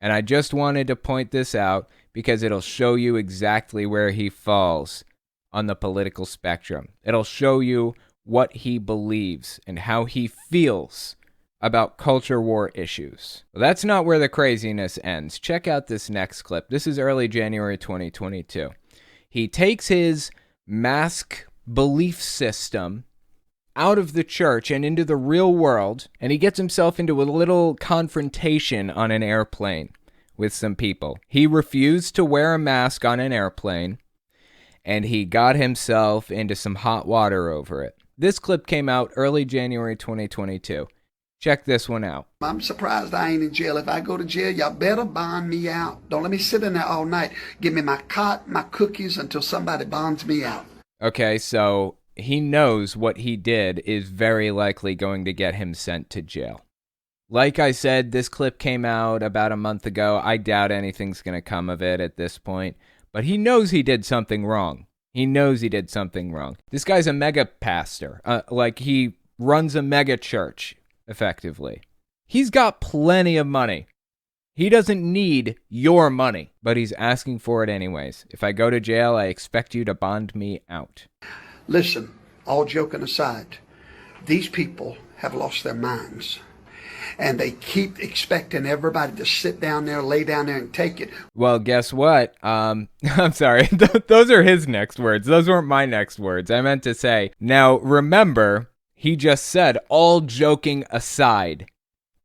Speaker 1: And I just wanted to point this out because it'll show you exactly where he falls on the political spectrum. It'll show you what he believes and how he feels about culture war issues. Well, that's not where the craziness ends. Check out this next clip. This is early January 2022. He takes his mask belief system out of the church and into the real world, and he gets himself into a little confrontation on an airplane with some people. He refused to wear a mask on an airplane, and he got himself into some hot water over it. This clip came out early January 2022. Check this one out.
Speaker 8: I'm surprised I ain't in jail. If I go to jail, y'all better bond me out. Don't let me sit in there all night. Give me my cot, my cookies until somebody bonds me out.
Speaker 1: Okay, so he knows what he did is very likely going to get him sent to jail. Like I said, this clip came out about a month ago. I doubt anything's going to come of it at this point. But he knows he did something wrong. He knows he did something wrong. This guy's a mega pastor. He runs a mega church, effectively. He's got plenty of money. He doesn't need your money, but he's asking for it anyways. If I go to jail, I expect you to bond me out.
Speaker 8: Listen, all joking aside, these people have lost their minds. And they keep expecting everybody to sit down there, lay down there, and take it.
Speaker 1: Well, guess what? I'm sorry. Those are his next words. Those weren't my next words. I meant to say, now remember, he just said, all joking aside.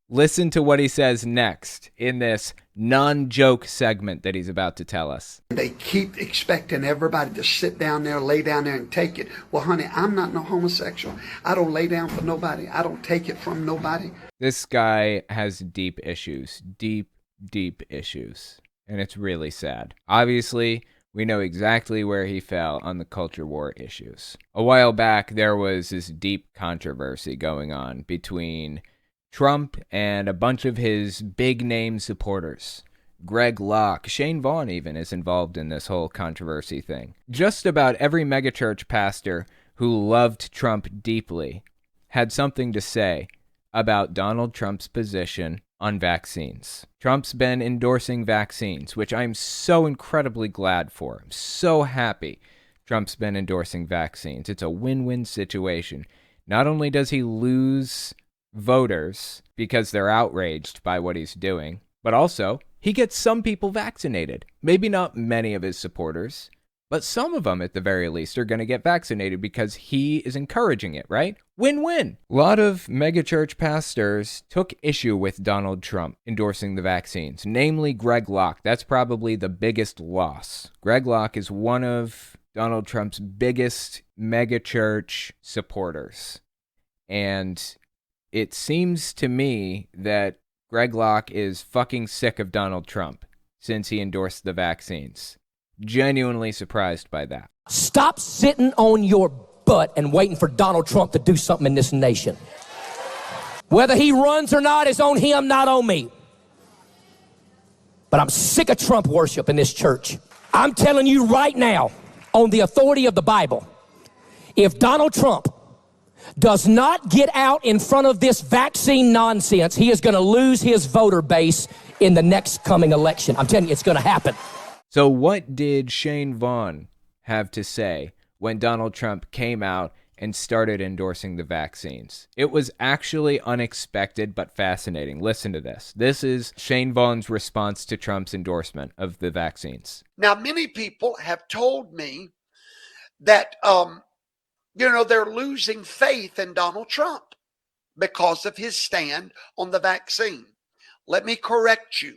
Speaker 1: Listen to what he says next in this non-joke segment that he's about to tell us.
Speaker 8: They keep expecting everybody to sit down there, lay down there, and take it. Well, honey, I'm not no homosexual. I don't lay down for nobody. I don't take it from nobody.
Speaker 1: This guy has deep issues. Deep, deep issues. And it's really sad. Obviously, we know exactly where he fell on the culture war issues. A while back, there was this deep controversy going on between Trump and a bunch of his big-name supporters. Greg Locke, Shane Vaughn even is involved in this whole controversy thing. Just about every megachurch pastor who loved Trump deeply had something to say about Donald Trump's position on vaccines. Trump's been endorsing vaccines, which I'm so incredibly glad for. I'm so happy Trump's been endorsing vaccines. It's a win-win situation. Not only does he lose voters because they're outraged by what he's doing, but also he gets some people vaccinated. Maybe not many of his supporters, but some of them at the very least are going to get vaccinated because he is encouraging it, right? Win-win. A lot of megachurch pastors took issue with Donald Trump endorsing the vaccines, namely Greg Locke. That's probably the biggest loss. Greg Locke is one of Donald Trump's biggest megachurch supporters. And it seems to me that Greg Locke is fucking sick of Donald Trump since he endorsed the vaccines. Genuinely surprised by that.
Speaker 9: Stop sitting on your butt and waiting for Donald Trump to do something in this nation. Whether he runs or not is on him, not on me. But I'm sick of Trump worship in this church. I'm telling you right now, on the authority of the Bible, if Donald Trump does not get out in front of this vaccine nonsense, he is going to lose his voter base in the next coming election. I'm telling you, it's going to happen.
Speaker 1: So what did Shane Vaughn have to say when Donald Trump came out and started endorsing the vaccines? It was actually unexpected but fascinating. Listen to this. This is Shane Vaughn's response to Trump's endorsement of the vaccines.
Speaker 8: Now, many people have told me that, they're losing faith in Donald Trump because of his stand on the vaccine. Let me correct you.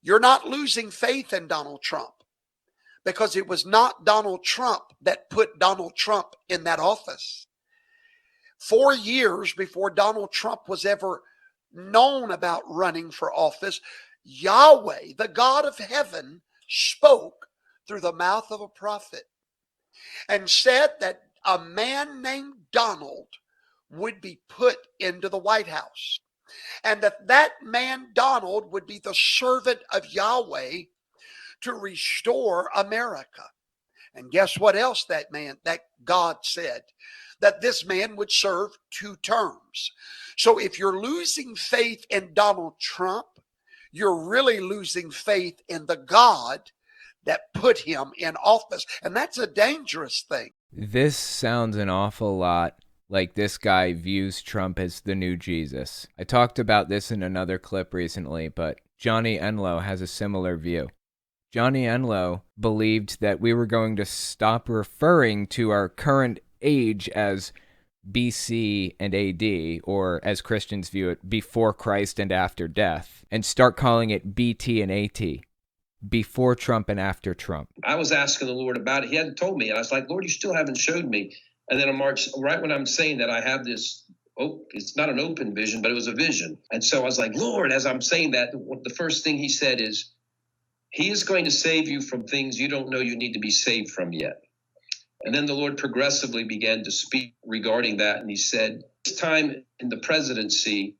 Speaker 8: You're not losing faith in Donald Trump, because it was not Donald Trump that put Donald Trump in that office. 4 years before Donald Trump was ever known about running for office, Yahweh, the God of heaven, spoke through the mouth of a prophet and said that a man named Donald would be put into the White House, and that man Donald would be the servant of Yahweh to restore America. And guess what else that God said? That this man would serve 2 terms. So if you're losing faith in Donald Trump, you're really losing faith in the God that put him in office. And that's a dangerous thing.
Speaker 1: This sounds an awful lot like this guy views Trump as the new Jesus. I talked about this in another clip recently, but Johnny Enlow has a similar view. Johnny Enlow believed that we were going to stop referring to our current age as BC and AD, or as Christians view it, before Christ and after death, and start calling it BT and AT, before Trump and after Trump.
Speaker 10: I was asking the Lord about it. He hadn't told me. And I was like, Lord, you still haven't showed me. And then on March, right when I'm saying that, I have this, it's not an open vision, but it was a vision. And so I was like, Lord, as I'm saying that, the first thing he said is, he is going to save you from things you don't know you need to be saved from yet. And then the Lord progressively began to speak regarding that. And he said, this time in the presidency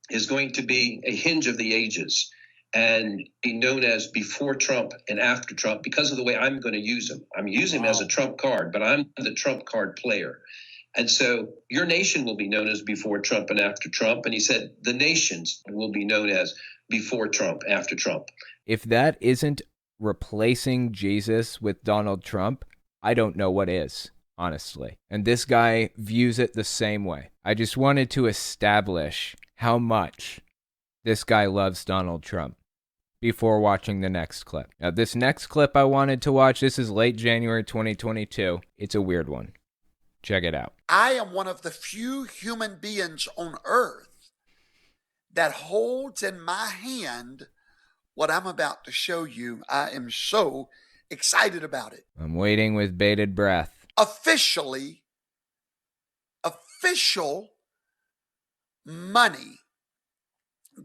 Speaker 10: is going to be a hinge of the ages and be known as before Trump and after Trump because of the way I'm going to use him. I'm using him as a Trump card, but I'm the Trump card player. And so your nation will be known as before Trump and after Trump. And he said the nations will be known as before Trump, after Trump.
Speaker 1: If that isn't replacing Jesus with Donald Trump, I don't know what is, honestly. And this guy views it the same way. I just wanted to establish how much this guy loves Donald Trump before watching the next clip. Now, this next clip I wanted to watch, this is late January 2022. It's a weird one. Check it out.
Speaker 8: I am one of the few human beings on earth that holds in my hand what I'm about to show you. I am so excited about it.
Speaker 1: I'm waiting with bated breath.
Speaker 8: Official money,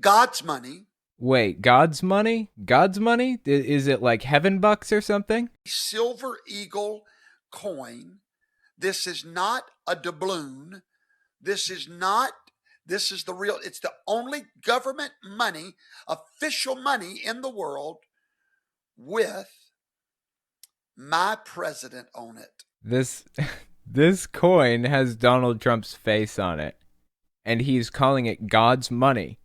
Speaker 8: God's money.
Speaker 1: Wait, God's money? God's money? Is it like heaven bucks or something?
Speaker 8: Silver Eagle coin. This is not a doubloon. This is the real, it's the only government money, official money in the world with my president on it.
Speaker 1: This coin has Donald Trump's face on it, and he's calling it God's money.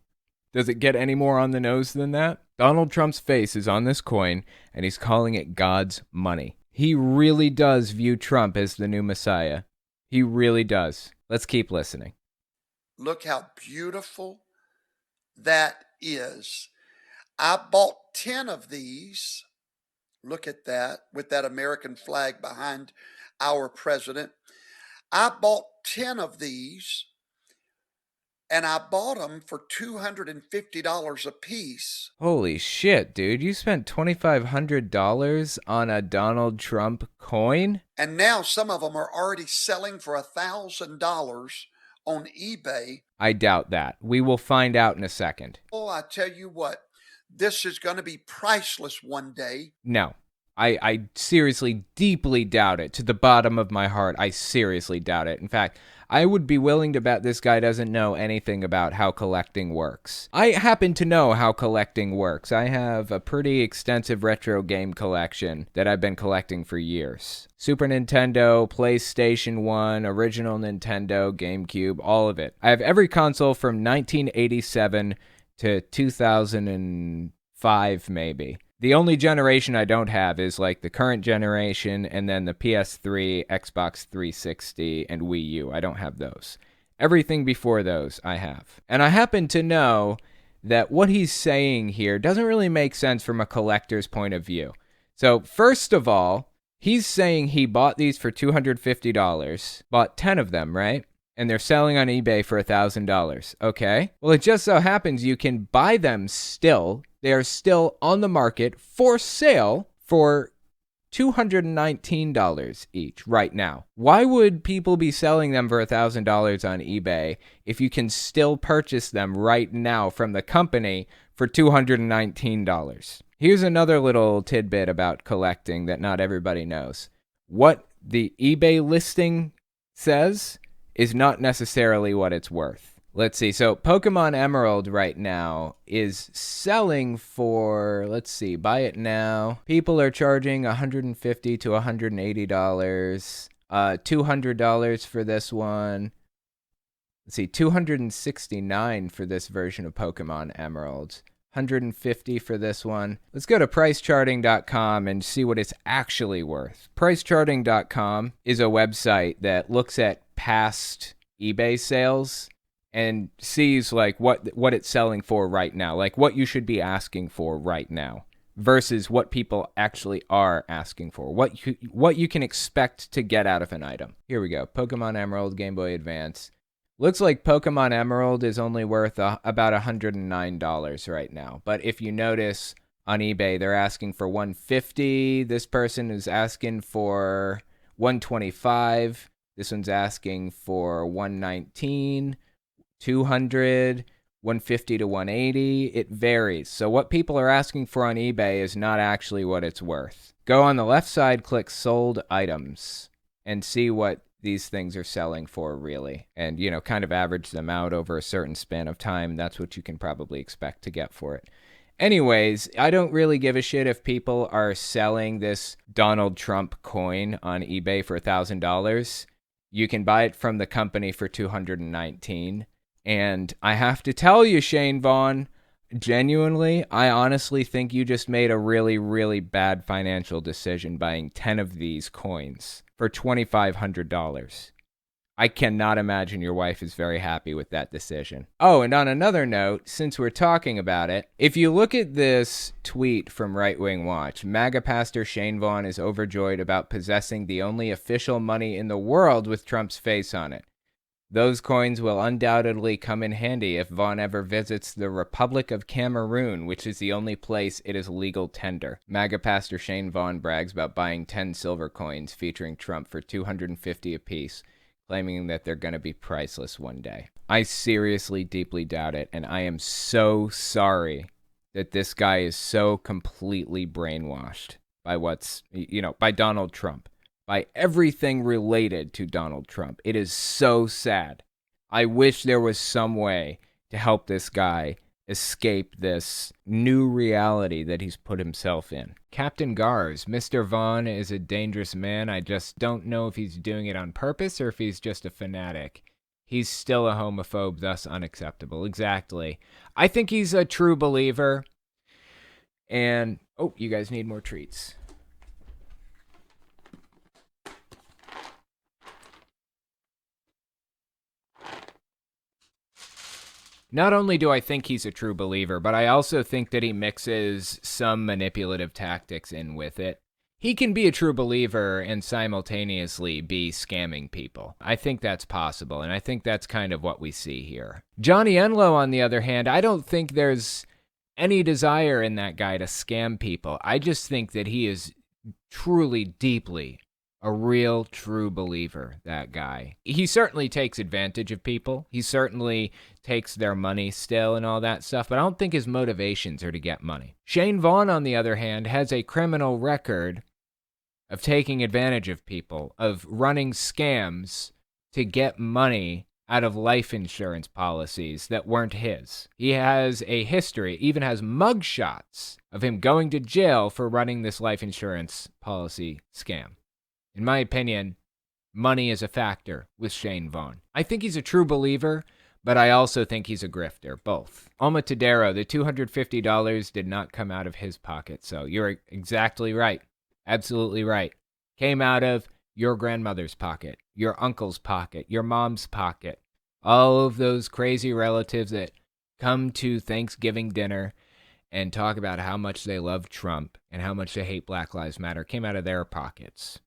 Speaker 1: Does it get any more on the nose than that? Donald Trump's face is on this coin, and he's calling it God's money. He really does view Trump as the new Messiah. He really does. Let's keep listening.
Speaker 8: Look how beautiful that is. I bought 10 of these. Look at that, with that American flag behind our president. I bought 10 of these, and I bought them for $250 a piece.
Speaker 1: Holy shit, dude. You spent $2,500 on a Donald Trump coin?
Speaker 8: And now some of them are already selling for $1,000 on eBay.
Speaker 1: I doubt that. We will find out in a second.
Speaker 8: Oh, I tell you what, this is going to be priceless one day.
Speaker 1: No, I seriously, deeply doubt it. To the bottom of my heart, I seriously doubt it. In fact, I would be willing to bet this guy doesn't know anything about how collecting works. I happen to know how collecting works. I have a pretty extensive retro game collection that I've been collecting for years. Super Nintendo, PlayStation 1, original Nintendo, GameCube, all of it. I have every console from 1987 to 2005, maybe. The only generation I don't have is like the current generation and then the PS3, Xbox 360, and Wii U. I don't have those. Everything before those I have. And I happen to know that what he's saying here doesn't really make sense from a collector's point of view. So first of all, he's saying he bought these for $250, bought 10 of them, right? And they're selling on eBay for $1,000. Okay. Well, it just so happens you can buy them still. They are still on the market for sale for $219 each right now. Why would people be selling them for $1,000 on eBay if you can still purchase them right now from the company for $219? Here's another little tidbit about collecting that not everybody knows. What the eBay listing says is not necessarily what it's worth. Let's see. So Pokemon Emerald right now is selling for, let's see, buy it now. People are charging $150 to $180. $200 for this one. Let's see, $269 for this version of Pokemon Emerald. $150 for this one. Let's go to pricecharting.com and see what it's actually worth. Pricecharting.com is a website that looks at past eBay sales and sees like what it's selling for right now, like what you should be asking for right now versus what people actually are asking for, what you can expect to get out of an item. Here we go. Pokemon Emerald, Game Boy Advance. Looks like Pokemon Emerald is only worth about $109 right now. But if you notice on eBay, they're asking for $150. This person is asking for $125. This one's asking for $119, $200, $150 to $180. It varies. So what people are asking for on eBay is not actually what it's worth. Go on the left side, click Sold Items, and see what these things are selling for really. And, you know, kind of average them out over a certain span of time. That's what you can probably expect to get for it. Anyways, I don't really give a shit if people are selling this Donald Trump coin on eBay for $1,000. You can buy it from the company for $219. And I have to tell you, Shane Vaughn, genuinely, I honestly think you just made a really, really bad financial decision buying 10 of these coins for $2,500. I cannot imagine your wife is very happy with that decision. Oh, and on another note, since we're talking about it, if you look at this tweet from Right Wing Watch, MAGA pastor Shane Vaughn is overjoyed about possessing the only official money in the world with Trump's face on it. Those coins will undoubtedly come in handy if Vaughn ever visits the Republic of Cameroon, which is the only place it is legal tender. MAGA pastor Shane Vaughn brags about buying 10 silver coins featuring Trump for $250 apiece, claiming that they're going to be priceless one day. I seriously deeply doubt it, and I am so sorry that this guy is so completely brainwashed by by Donald Trump. By everything related to Donald Trump. It is so sad. I wish there was some way to help this guy escape this new reality that he's put himself in. Captain Gars, Mr. Vaughn is a dangerous man. I just don't know if he's doing it on purpose or if he's just a fanatic. He's still a homophobe, thus unacceptable. Exactly. I think he's a true believer. And, oh, you guys need more treats. Not only do I think he's a true believer, but I also think that he mixes some manipulative tactics in with it. He can be a true believer and simultaneously be scamming people. I think that's possible, and I think that's kind of what we see here. Johnny Enlow, on the other hand, I don't think there's any desire in that guy to scam people. I just think that he is truly, deeply A real true believer, that guy. He certainly takes advantage of people. He certainly takes their money still and all that stuff, but I don't think his motivations are to get money. Shane Vaughn, on the other hand, has a criminal record of taking advantage of people, of running scams to get money out of life insurance policies that weren't his. He has a history, even has mugshots of him going to jail for running this life insurance policy scam. In my opinion, money is a factor with Shane Vaughn. I think he's a true believer, but I also think he's a grifter, both. Alma Tadero, the $250 did not come out of his pocket, so you're exactly right. Absolutely right. Came out of your grandmother's pocket, your uncle's pocket, your mom's pocket. All of those crazy relatives that come to Thanksgiving dinner and talk about how much they love Trump and how much they hate Black Lives Matter came out of their pockets.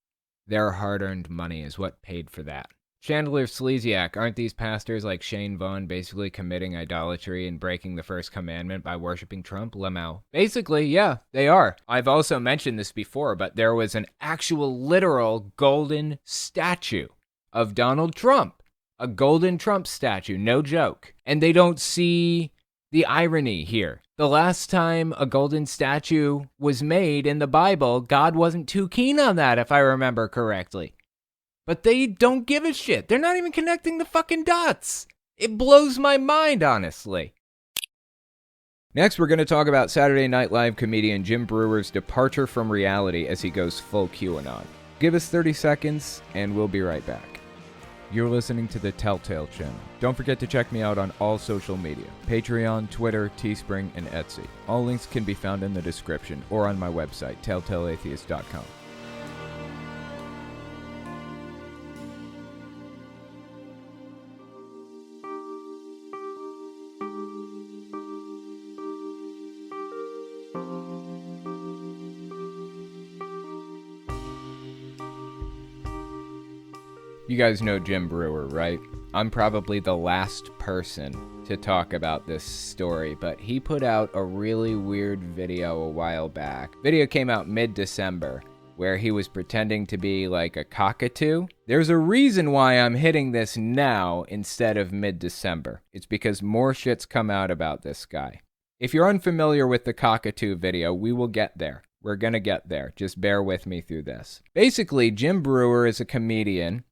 Speaker 1: Their hard-earned money is what paid for that. Chandler Slesiak, aren't these pastors like Shane Vaughn basically committing idolatry and breaking the first commandment by worshiping Trump? Lamau. Basically, yeah, they are. I've also mentioned this before, but there was an actual literal golden statue of Donald Trump. A golden Trump statue, no joke. And they don't see the irony here. The last time a golden statue was made in the Bible, God wasn't too keen on that, if I remember correctly. But they don't give a shit. They're not even connecting the fucking dots. It blows my mind, honestly. Next, we're going to talk about Saturday Night Live comedian Jim Breuer's departure from reality as he goes full QAnon. Give us 30 seconds, and we'll be right back. You're listening to the Telltale Channel. Don't forget to check me out on all social media: Patreon, Twitter, Teespring, and Etsy. All links can be found in the description or on my website, telltaleatheist.com. You guys know Jim Breuer, right? I'm probably the last person to talk about this story, but he put out a really weird video a while back. Video came out mid-December where he was pretending to be like a cockatoo. There's a reason why I'm hitting this now instead of mid-December. It's because more shit's come out about this guy. If you're unfamiliar with the cockatoo video, we will get there. We're gonna get there. Just bear with me through this. Basically, Jim Breuer is a comedian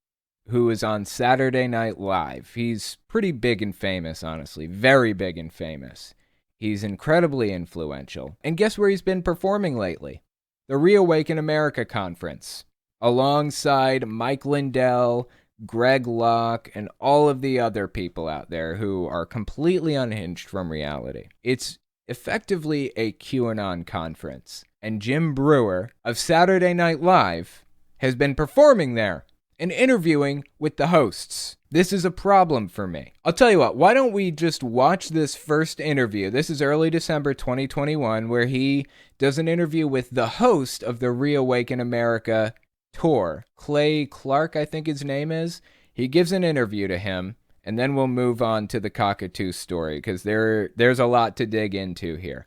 Speaker 1: who is on Saturday Night Live. He's pretty big and famous, honestly. Very big and famous. He's incredibly influential. And guess where he's been performing lately? The Reawaken America Conference, alongside Mike Lindell, Greg Locke, and all of the other people out there who are completely unhinged from reality. It's effectively a QAnon conference. And Jim Breuer of Saturday Night Live has been performing there and interviewing with the hosts. This is a problem for me. I'll tell you what, why don't we just watch this first interview? This is early December 2021, where he does an interview with the host of the Reawaken America tour. Clay Clark, I think his name is. He gives an interview to him, and then we'll move on to the cockatoo story, because there's a lot to dig into here.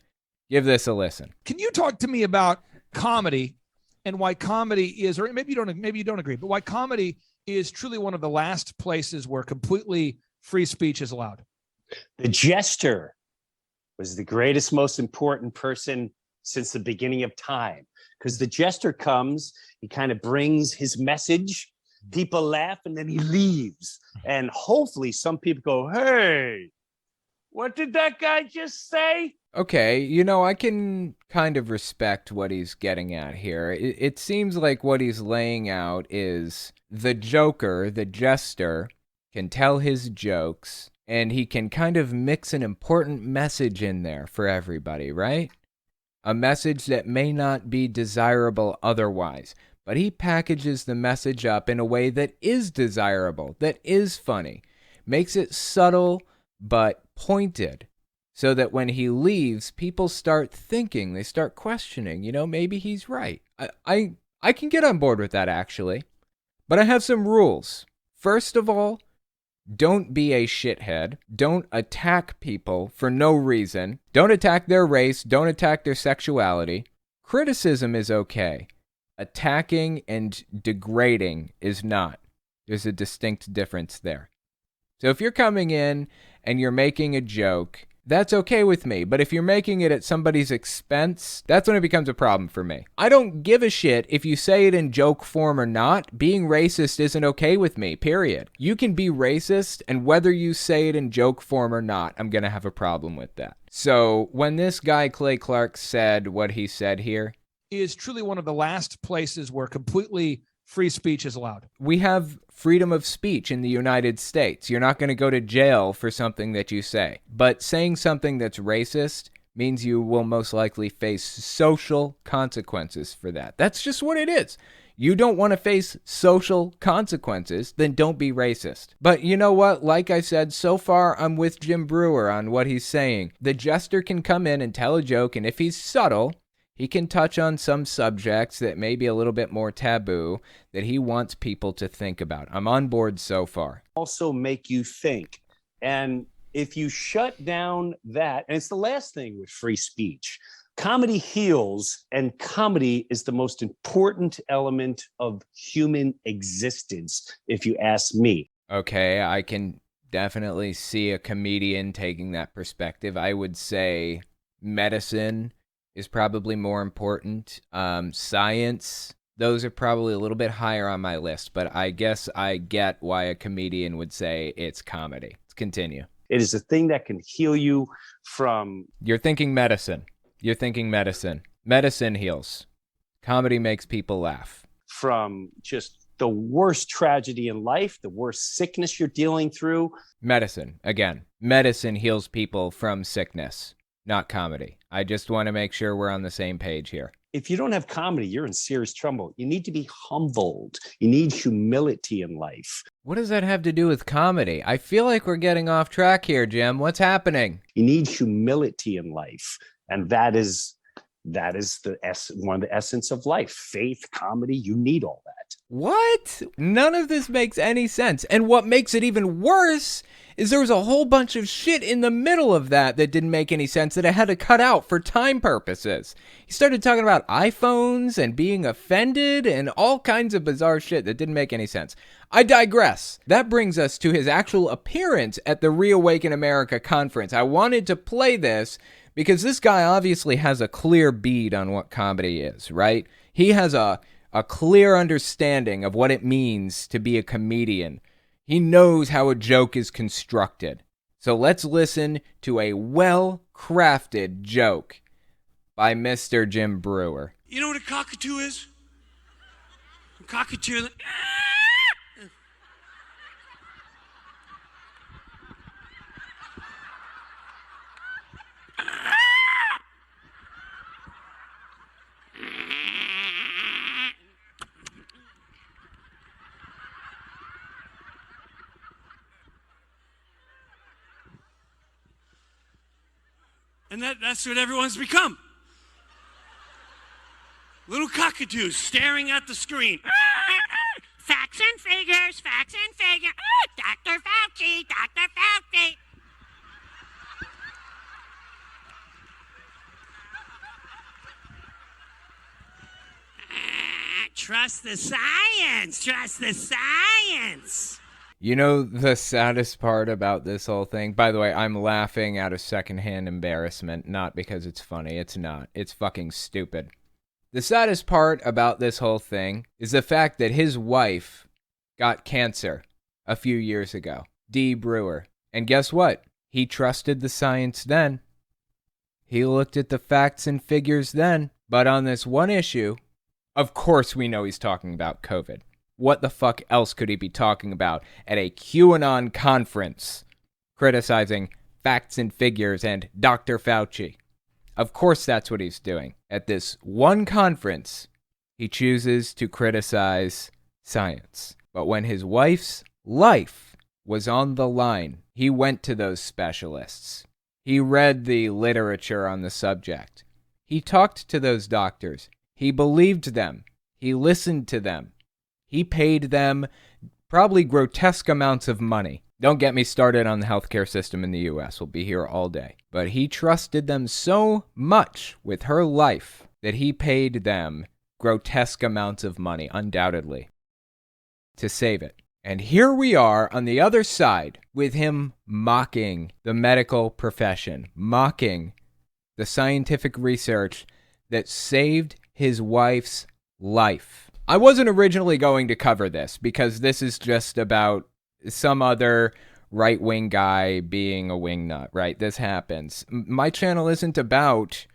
Speaker 1: Give this a listen.
Speaker 11: Can you talk to me about comedy and why comedy is, or maybe you don't agree, but why comedy is truly one of the last places where completely free speech is allowed?
Speaker 12: The jester was the greatest, most important person since the beginning of time, because the jester comes, he kind of brings his message, people laugh, and then he leaves. And hopefully some people go, hey, what did that guy just say?
Speaker 1: Okay, I can kind of respect what he's getting at here. It seems like what he's laying out is the joker, the jester, can tell his jokes, and he can kind of mix an important message in there for everybody, right? A message that may not be desirable otherwise, but he packages the message up in a way that is desirable, that is funny, makes it subtle but pointed, so that when he leaves, people start thinking, they start questioning, maybe he's right. I can get on board with that, actually. But I have some rules. First of all, don't be a shithead. Don't attack people for no reason. Don't attack their race. Don't attack their sexuality. Criticism is okay, Attacking and degrading is not. There's a distinct difference there. So if you're coming in and you're making a joke, that's okay with me. But if you're making it at somebody's expense, that's when it becomes a problem for me. I don't give a shit if you say it in joke form or not. Being racist isn't okay with me, period. You can be racist, and whether you say it in joke form or not, I'm going to have a problem with that. So when this guy, Clay Clark, said what he said here,
Speaker 11: is truly one of the last places where completely free speech is allowed.
Speaker 1: We have freedom of speech in the United States. You're not going to go to jail for something that you say. But saying something that's racist means you will most likely face social consequences for that. That's just what it is. You don't want to face social consequences, then don't be racist. But you know what? Like I said, so far I'm with Jim Breuer on what he's saying. The jester can come in and tell a joke, and if he's subtle, he can touch on some subjects that may be a little bit more taboo that he wants people to think about. I'm on board so far.
Speaker 12: Also make you think. And if you shut down that, and it's the last thing with free speech, comedy heals, and comedy is the most important element of human existence, if you ask me.
Speaker 1: Okay, I can definitely see a comedian taking that perspective. I would say medicine is probably more important. Science, those are probably a little bit higher on my list, but I guess I get why a comedian would say it's comedy. Let's continue.
Speaker 12: It is a thing that can heal you from...
Speaker 1: You're thinking medicine. Medicine heals. Comedy makes people laugh.
Speaker 12: From just the worst tragedy in life, the worst sickness you're dealing through.
Speaker 1: Medicine, again. Medicine heals people from sickness, not comedy. I just want to make sure we're on the same page here.
Speaker 12: If you don't have comedy, you're in serious trouble. You need to be humbled. You need humility in life.
Speaker 1: What does that have to do with comedy? I feel like we're getting off track here, Jim. What's happening?
Speaker 12: You need humility in life. And that is one of the essence of life. Faith, comedy, you need all that.
Speaker 1: What? None of this makes any sense. And what makes it even worse is there was a whole bunch of shit in the middle of that didn't make any sense that I had to cut out for time purposes. He started talking about iPhones and being offended and all kinds of bizarre shit that didn't make any sense. I digress. That brings us to his actual appearance at the Reawaken America conference. I wanted to play this because this guy obviously has a clear bead on what comedy is, right? He has a clear understanding of what it means to be a comedian. He knows how a joke is constructed. So let's listen to a well-crafted joke by Mr. Jim Breuer.
Speaker 13: You know what a cockatoo is? A cockatoo... And that's what everyone's become. Little cockatoos staring at the screen.
Speaker 14: Facts and figures, facts and figures. Dr. Fauci, Dr. Fauci. Trust the science, trust the science.
Speaker 1: You know the saddest part about this whole thing? By the way, I'm laughing out of secondhand embarrassment, not because it's funny. It's not. It's fucking stupid. The saddest part about this whole thing is the fact that his wife got cancer a few years ago. Dee Breuer. And guess what? He trusted the science then. He looked at the facts and figures then. But on this one issue, of course we know he's talking about COVID. What the fuck else could he be talking about at a QAnon conference criticizing facts and figures and Dr. Fauci? Of course that's what he's doing. At this one conference, he chooses to criticize science. But when his wife's life was on the line, he went to those specialists. He read the literature on the subject. He talked to those doctors. He believed them. He listened to them. He paid them probably grotesque amounts of money. Don't get me started on the healthcare system in the U.S. We'll be here all day. But he trusted them so much with her life that he paid them grotesque amounts of money, undoubtedly, to save it. And here we are on the other side with him mocking the medical profession, mocking the scientific research that saved his wife's life. I wasn't originally going to cover this because this is just about some other right-wing guy being a wingnut, right? This happens. My channel isn't about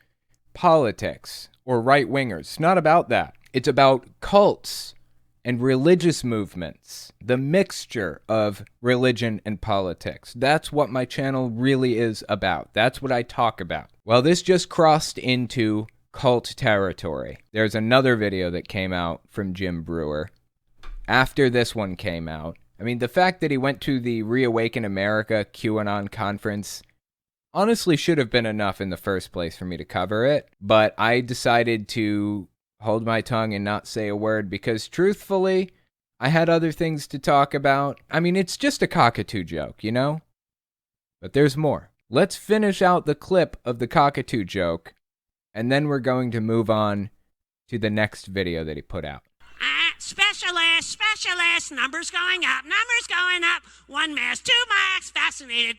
Speaker 1: politics or right-wingers. It's not about that. It's about cults and religious movements, the mixture of religion and politics. That's what my channel really is about. That's what I talk about. Well, this just crossed into cult territory. There's another video that came out from Jim Breuer after this one came out. I mean, the fact that he went to the Reawaken America QAnon conference honestly should have been enough in the first place for me to cover it, but I decided to hold my tongue and not say a word because, truthfully, I had other things to talk about. I mean, it's just a cockatoo joke, you know? But there's more. Let's finish out the clip of the cockatoo joke, and then we're going to move on to the next video that he put out.
Speaker 14: Specialist, numbers going up. 1 mass, 2 max, fascinated,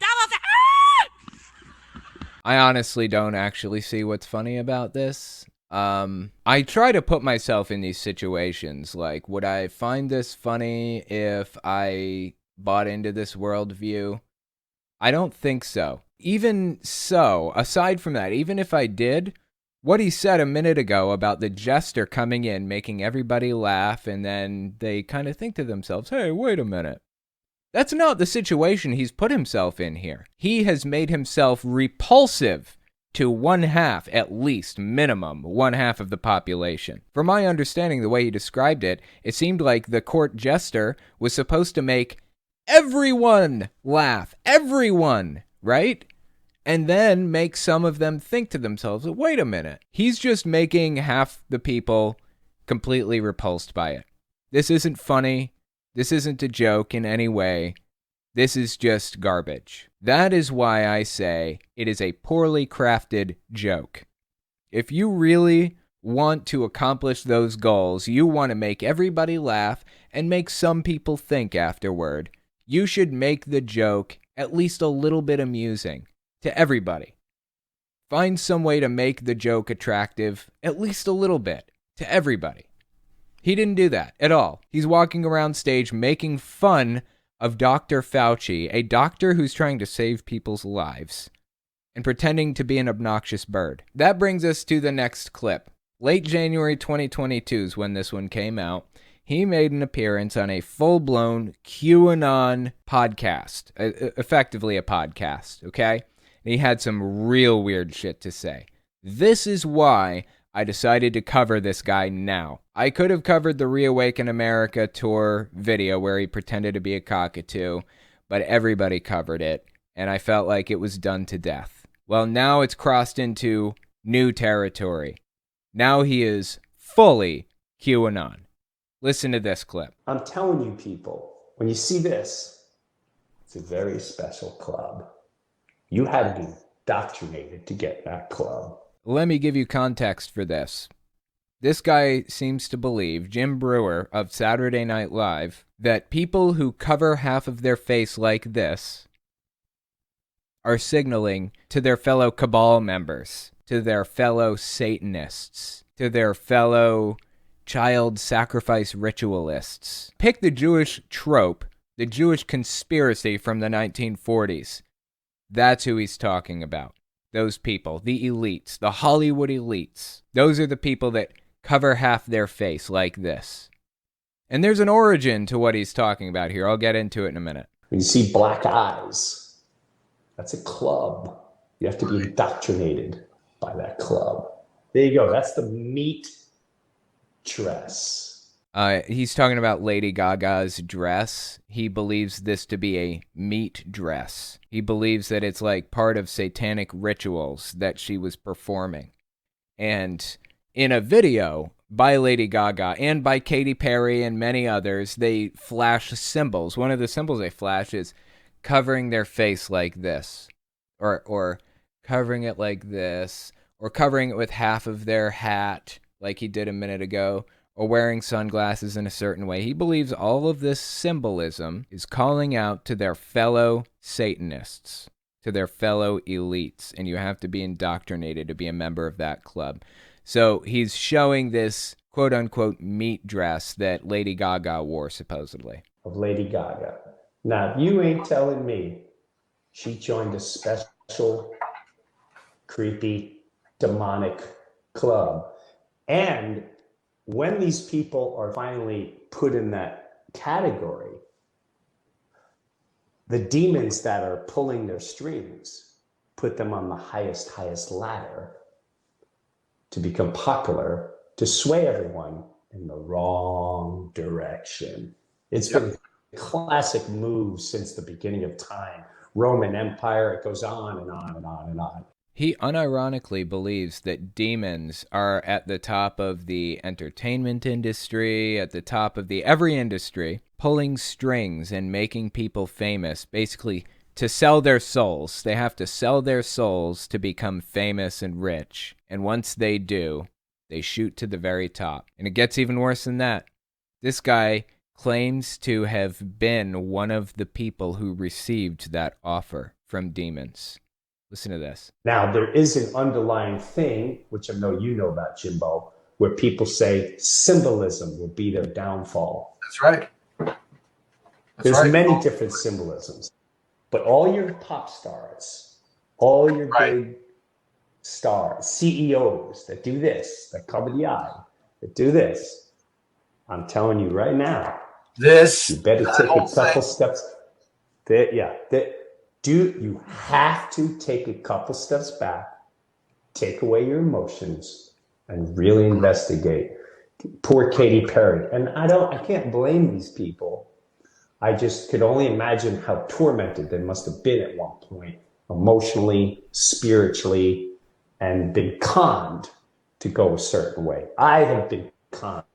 Speaker 1: I honestly don't actually see what's funny about this. I try to put myself in these situations. Like, would I find this funny if I bought into this worldview? I don't think so. Even so, aside from that, even if I did, what he said a minute ago about the jester coming in, making everybody laugh, and then they kind of think to themselves, hey, wait a minute. That's not the situation he's put himself in here. He has made himself repulsive to 1/2, at least, minimum, 1/2 of the population. From my understanding, the way he described it, it seemed like the court jester was supposed to make everyone laugh. Everyone, right? And then make some of them think to themselves, wait a minute. He's just making half the people completely repulsed by it. This isn't funny. This isn't a joke in any way. This is just garbage. That is why I say it is a poorly crafted joke. If you really want to accomplish those goals, you want to make everybody laugh and make some people think afterward, you should make the joke at least a little bit amusing to everybody. Find some way to make the joke attractive, at least a little bit, to everybody. He didn't do that at all. He's walking around stage making fun of Dr. Fauci, a doctor who's trying to save people's lives, and pretending to be an obnoxious bird. That brings us to the next clip. Late January 2022 is when this one came out. He made an appearance on a full-blown QAnon podcast, effectively a podcast, okay? And he had some real weird shit to say. This is why I decided to cover this guy now. I could have covered the Reawaken America tour video where he pretended to be a cockatoo, but everybody covered it, and I felt like it was done to death. Well, now it's crossed into new territory. Now he is fully QAnon. Listen to this clip.
Speaker 15: I'm telling you people, when you see this, it's a very special club. You had to be indoctrinated to get that club.
Speaker 1: Let me give you context for this. This guy seems to believe, Jim Breuer of Saturday Night Live, that people who cover half of their face like this are signaling to their fellow cabal members, to their fellow Satanists, to their fellow child sacrifice ritualists. Pick the Jewish trope, the Jewish conspiracy from the 1940s. That's who he's talking about. Those people, the elites, the Hollywood elites. Those are the people that cover half their face like this. And there's an origin to what he's talking about here. I'll get into it in a minute.
Speaker 15: When you see black eyes, that's a club. You have to be indoctrinated by that club. There you go. That's the meat dress.
Speaker 1: He's talking about Lady Gaga's dress. He believes this to be a meat dress. He believes that it's like part of satanic rituals that she was performing. And in a video by Lady Gaga and by Katy Perry and many others, they flash symbols. One of the symbols they flash is covering their face like this, or covering it like this, or covering it with half of their hat like he did a minute ago, or wearing sunglasses in a certain way. He believes all of this symbolism is calling out to their fellow Satanists, to their fellow elites, and you have to be indoctrinated to be a member of that club. So he's showing this quote-unquote meat dress that Lady Gaga wore, supposedly.
Speaker 15: Of Lady Gaga. Now, you ain't telling me she joined a special, creepy, demonic club. And when these people are finally put in that category, the demons that are pulling their strings put them on the highest ladder to become popular, to sway everyone in the wrong direction. It's been a classic move since the beginning of time. Roman Empire, it goes on and on and on and on.
Speaker 1: He unironically believes that demons are at the top of the entertainment industry, at the top of every industry, pulling strings and making people famous, basically to sell their souls. They have to sell their souls to become famous and rich. And once they do, they shoot to the very top. And it gets even worse than that. This guy claims to have been one of the people who received that offer from demons. Listen to this.
Speaker 15: Now, there is an underlying thing, which I know you know about, Jimbo, where people say symbolism will be their downfall.
Speaker 16: That's right.
Speaker 15: There's many different symbolisms. But all your pop stars, all your big stars, CEOs that do this, that cover the eye, that do this, I'm telling you right now, you better take a couple steps. You have to take a couple steps back, take away your emotions, and really investigate. Poor Katy Perry. And I can't blame these people. I just could only imagine how tormented they must have been at one point, emotionally, spiritually, and been conned to go a certain way. I have been conned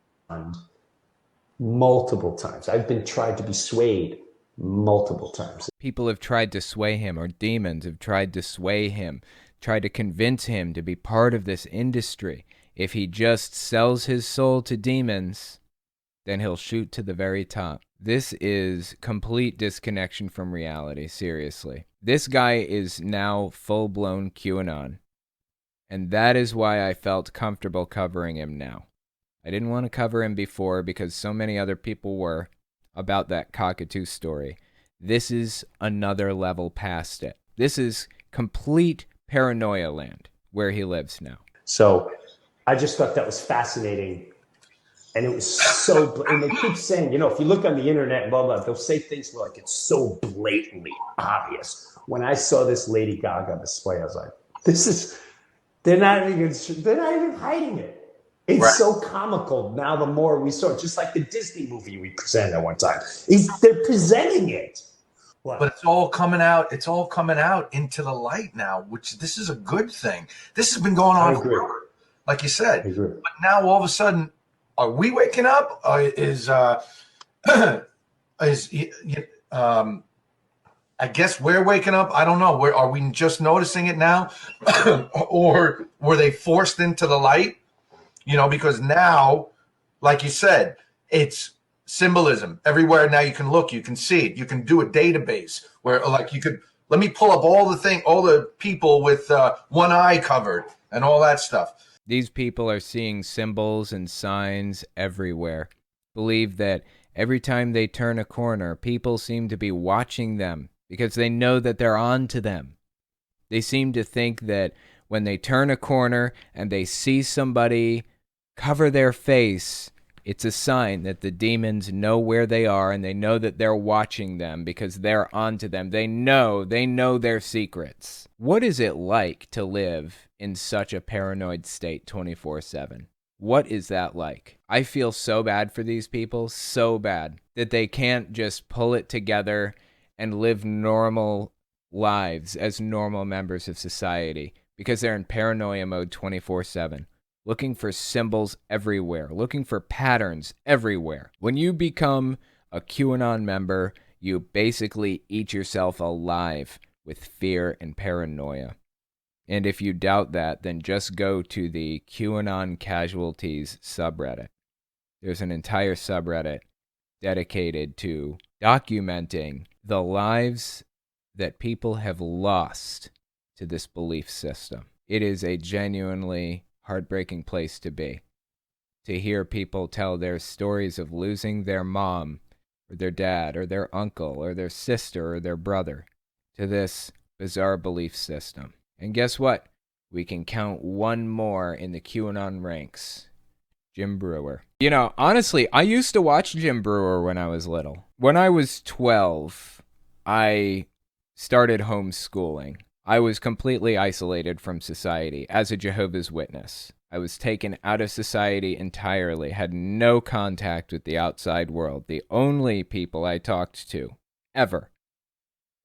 Speaker 15: multiple times. I've been tried to be swayed multiple times.
Speaker 1: People have tried to sway him, or demons have tried to sway him, tried to convince him to be part of this industry. If he just sells his soul to demons, then he'll shoot to the very top. This is complete disconnection from reality, seriously. This guy is now full-blown QAnon, and that is why I felt comfortable covering him now. I didn't want to cover him before because so many other people were about that cockatoo story. This is another level past it. This is complete paranoia land where he lives now.
Speaker 15: So I just thought that was fascinating. And it was so, and they keep saying, if you look on the internet and blah, blah, they'll say things like it's so blatantly obvious. When I saw this Lady Gaga display, I was like, they're not even hiding it. It's so comical now the more we saw it, just like the Disney movie we presented at one time. They're presenting it.
Speaker 16: What? But it's all coming out. It's all coming out into the light now, which this is a good thing. This has been going on forever, like you said. But now all of a sudden, are we waking up? I guess we're waking up. I don't know. Are we just noticing it now, or were they forced into the light? Because now, like you said, it's symbolism everywhere. Now you can look, you can see it. You can do a database where, like, you could let me pull up all the people with one eye covered and all that stuff.
Speaker 1: These people are seeing symbols and signs everywhere. Believe that every time they turn a corner, people seem to be watching them because they know that they're on to them. They seem to think that when they turn a corner and they see somebody cover their face, it's a sign that the demons know where they are and they know that they're watching them because they're onto them. They know their secrets. What is it like to live in such a paranoid state 24/7? What is that like? I feel so bad for these people, so bad, that they can't just pull it together and live normal lives as normal members of society because they're in paranoia mode 24/7. Looking for symbols everywhere, looking for patterns everywhere. When you become a QAnon member, you basically eat yourself alive with fear and paranoia. And if you doubt that, then just go to the QAnon Casualties subreddit. There's an entire subreddit dedicated to documenting the lives that people have lost to this belief system. It is a genuinely heartbreaking place to be. To hear people tell their stories of losing their mom, or their dad, or their uncle, or their sister, or their brother, to this bizarre belief system. And guess what? We can count one more in the QAnon ranks. Jim Breuer. You know, honestly, I used to watch Jim Breuer when I was little. When I was 12, I started homeschooling. I was completely isolated from society as a Jehovah's Witness. I was taken out of society entirely, had no contact with the outside world. The only people I talked to, ever,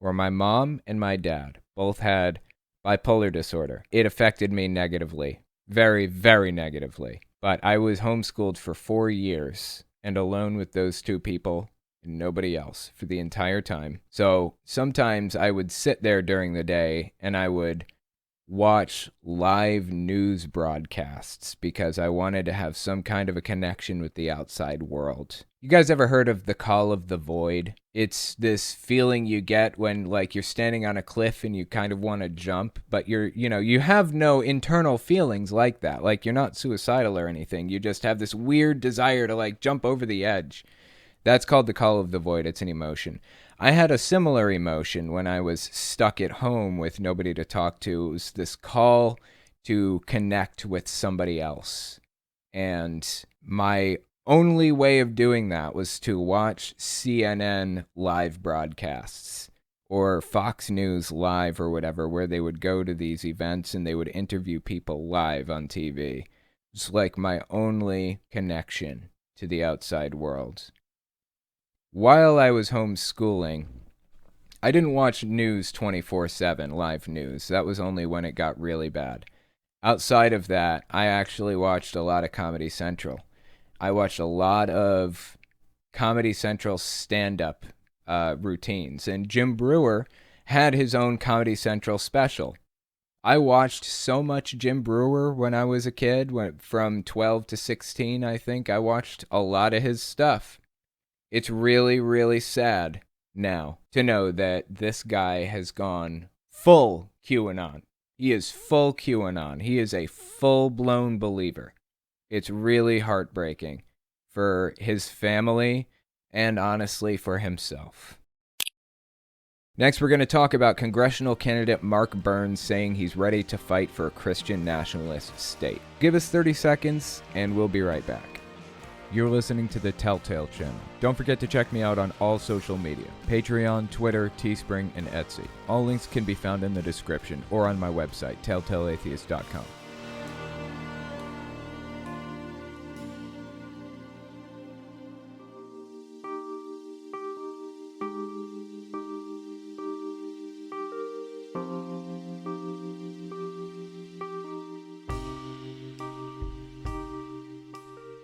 Speaker 1: were my mom and my dad. Both had bipolar disorder. It affected me negatively. Very, very negatively. But I was homeschooled for 4 years and alone with those two people and nobody else for the entire time. So sometimes I would sit there during the day and I would watch live news broadcasts because I wanted to have some kind of a connection with the outside world. You guys ever heard of the call of the void? It's this feeling you get when like you're standing on a cliff and you kind of want to jump, but you have no internal feelings like that. Like you're not suicidal or anything. You just have this weird desire to like jump over the edge. That's called the call of the void. It's an emotion. I had a similar emotion when I was stuck at home with nobody to talk to. It was this call to connect with somebody else. And my only way of doing that was to watch CNN live broadcasts or Fox News live or whatever, where they would go to these events and they would interview people live on TV. It's like my only connection to the outside world. While I was homeschooling, I didn't watch news 24/7, live news. That was only when it got really bad. Outside of that, I actually watched a lot of Comedy Central. I watched a lot of Comedy Central stand-up routines, and Jim Breuer had his own Comedy Central special. I watched so much Jim Breuer when I was a kid, from 12 to 16, I think. I watched a lot of his stuff. It's really, really sad now to know that this guy has gone full QAnon. He is full QAnon. He is a full-blown believer. It's really heartbreaking for his family and honestly for himself. Next, we're going to talk about congressional candidate Mark Burns saying he's ready to fight for a Christian nationalist state. Give us 30 seconds and we'll be right back. You're listening to the Telltale Channel. Don't forget to check me out on all social media: Patreon, Twitter, Teespring, and Etsy. All links can be found in the description or on my website, telltaleatheist.com.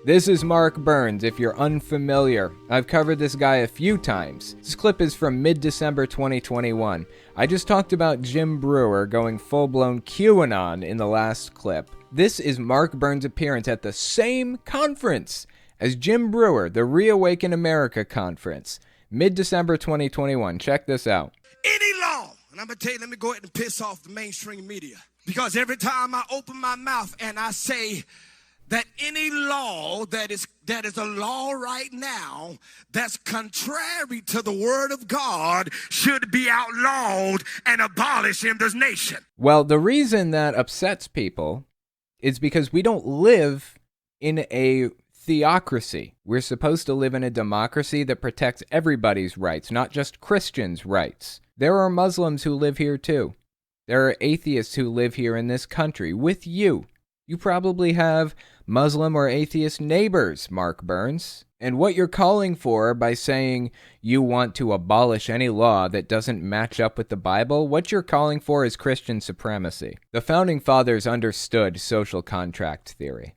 Speaker 1: This is Mark Burns, if you're unfamiliar. I've covered this guy a few times. This clip is from mid-December 2021. I just talked about Jim Breuer going full-blown QAnon in the last clip. This is Mark Burns' appearance at the same conference as Jim Breuer, the Reawaken America conference. Mid-December 2021. Check this out.
Speaker 13: Any law, and I'm going to tell you, let me go ahead and piss off the mainstream media. Because every time I open my mouth and I say that any law that is a law right now that's contrary to the word of God should be outlawed and abolished in this nation.
Speaker 1: Well, the reason that upsets people is because we don't live in a theocracy. We're supposed to live in a democracy that protects everybody's rights, not just Christians' rights. There are Muslims who live here too. There are atheists who live here in this country with you. You probably have Muslim or atheist neighbors, Mark Burns. And what you're calling for by saying you want to abolish any law that doesn't match up with the Bible, what you're calling for is Christian supremacy. The Founding Fathers understood social contract theory.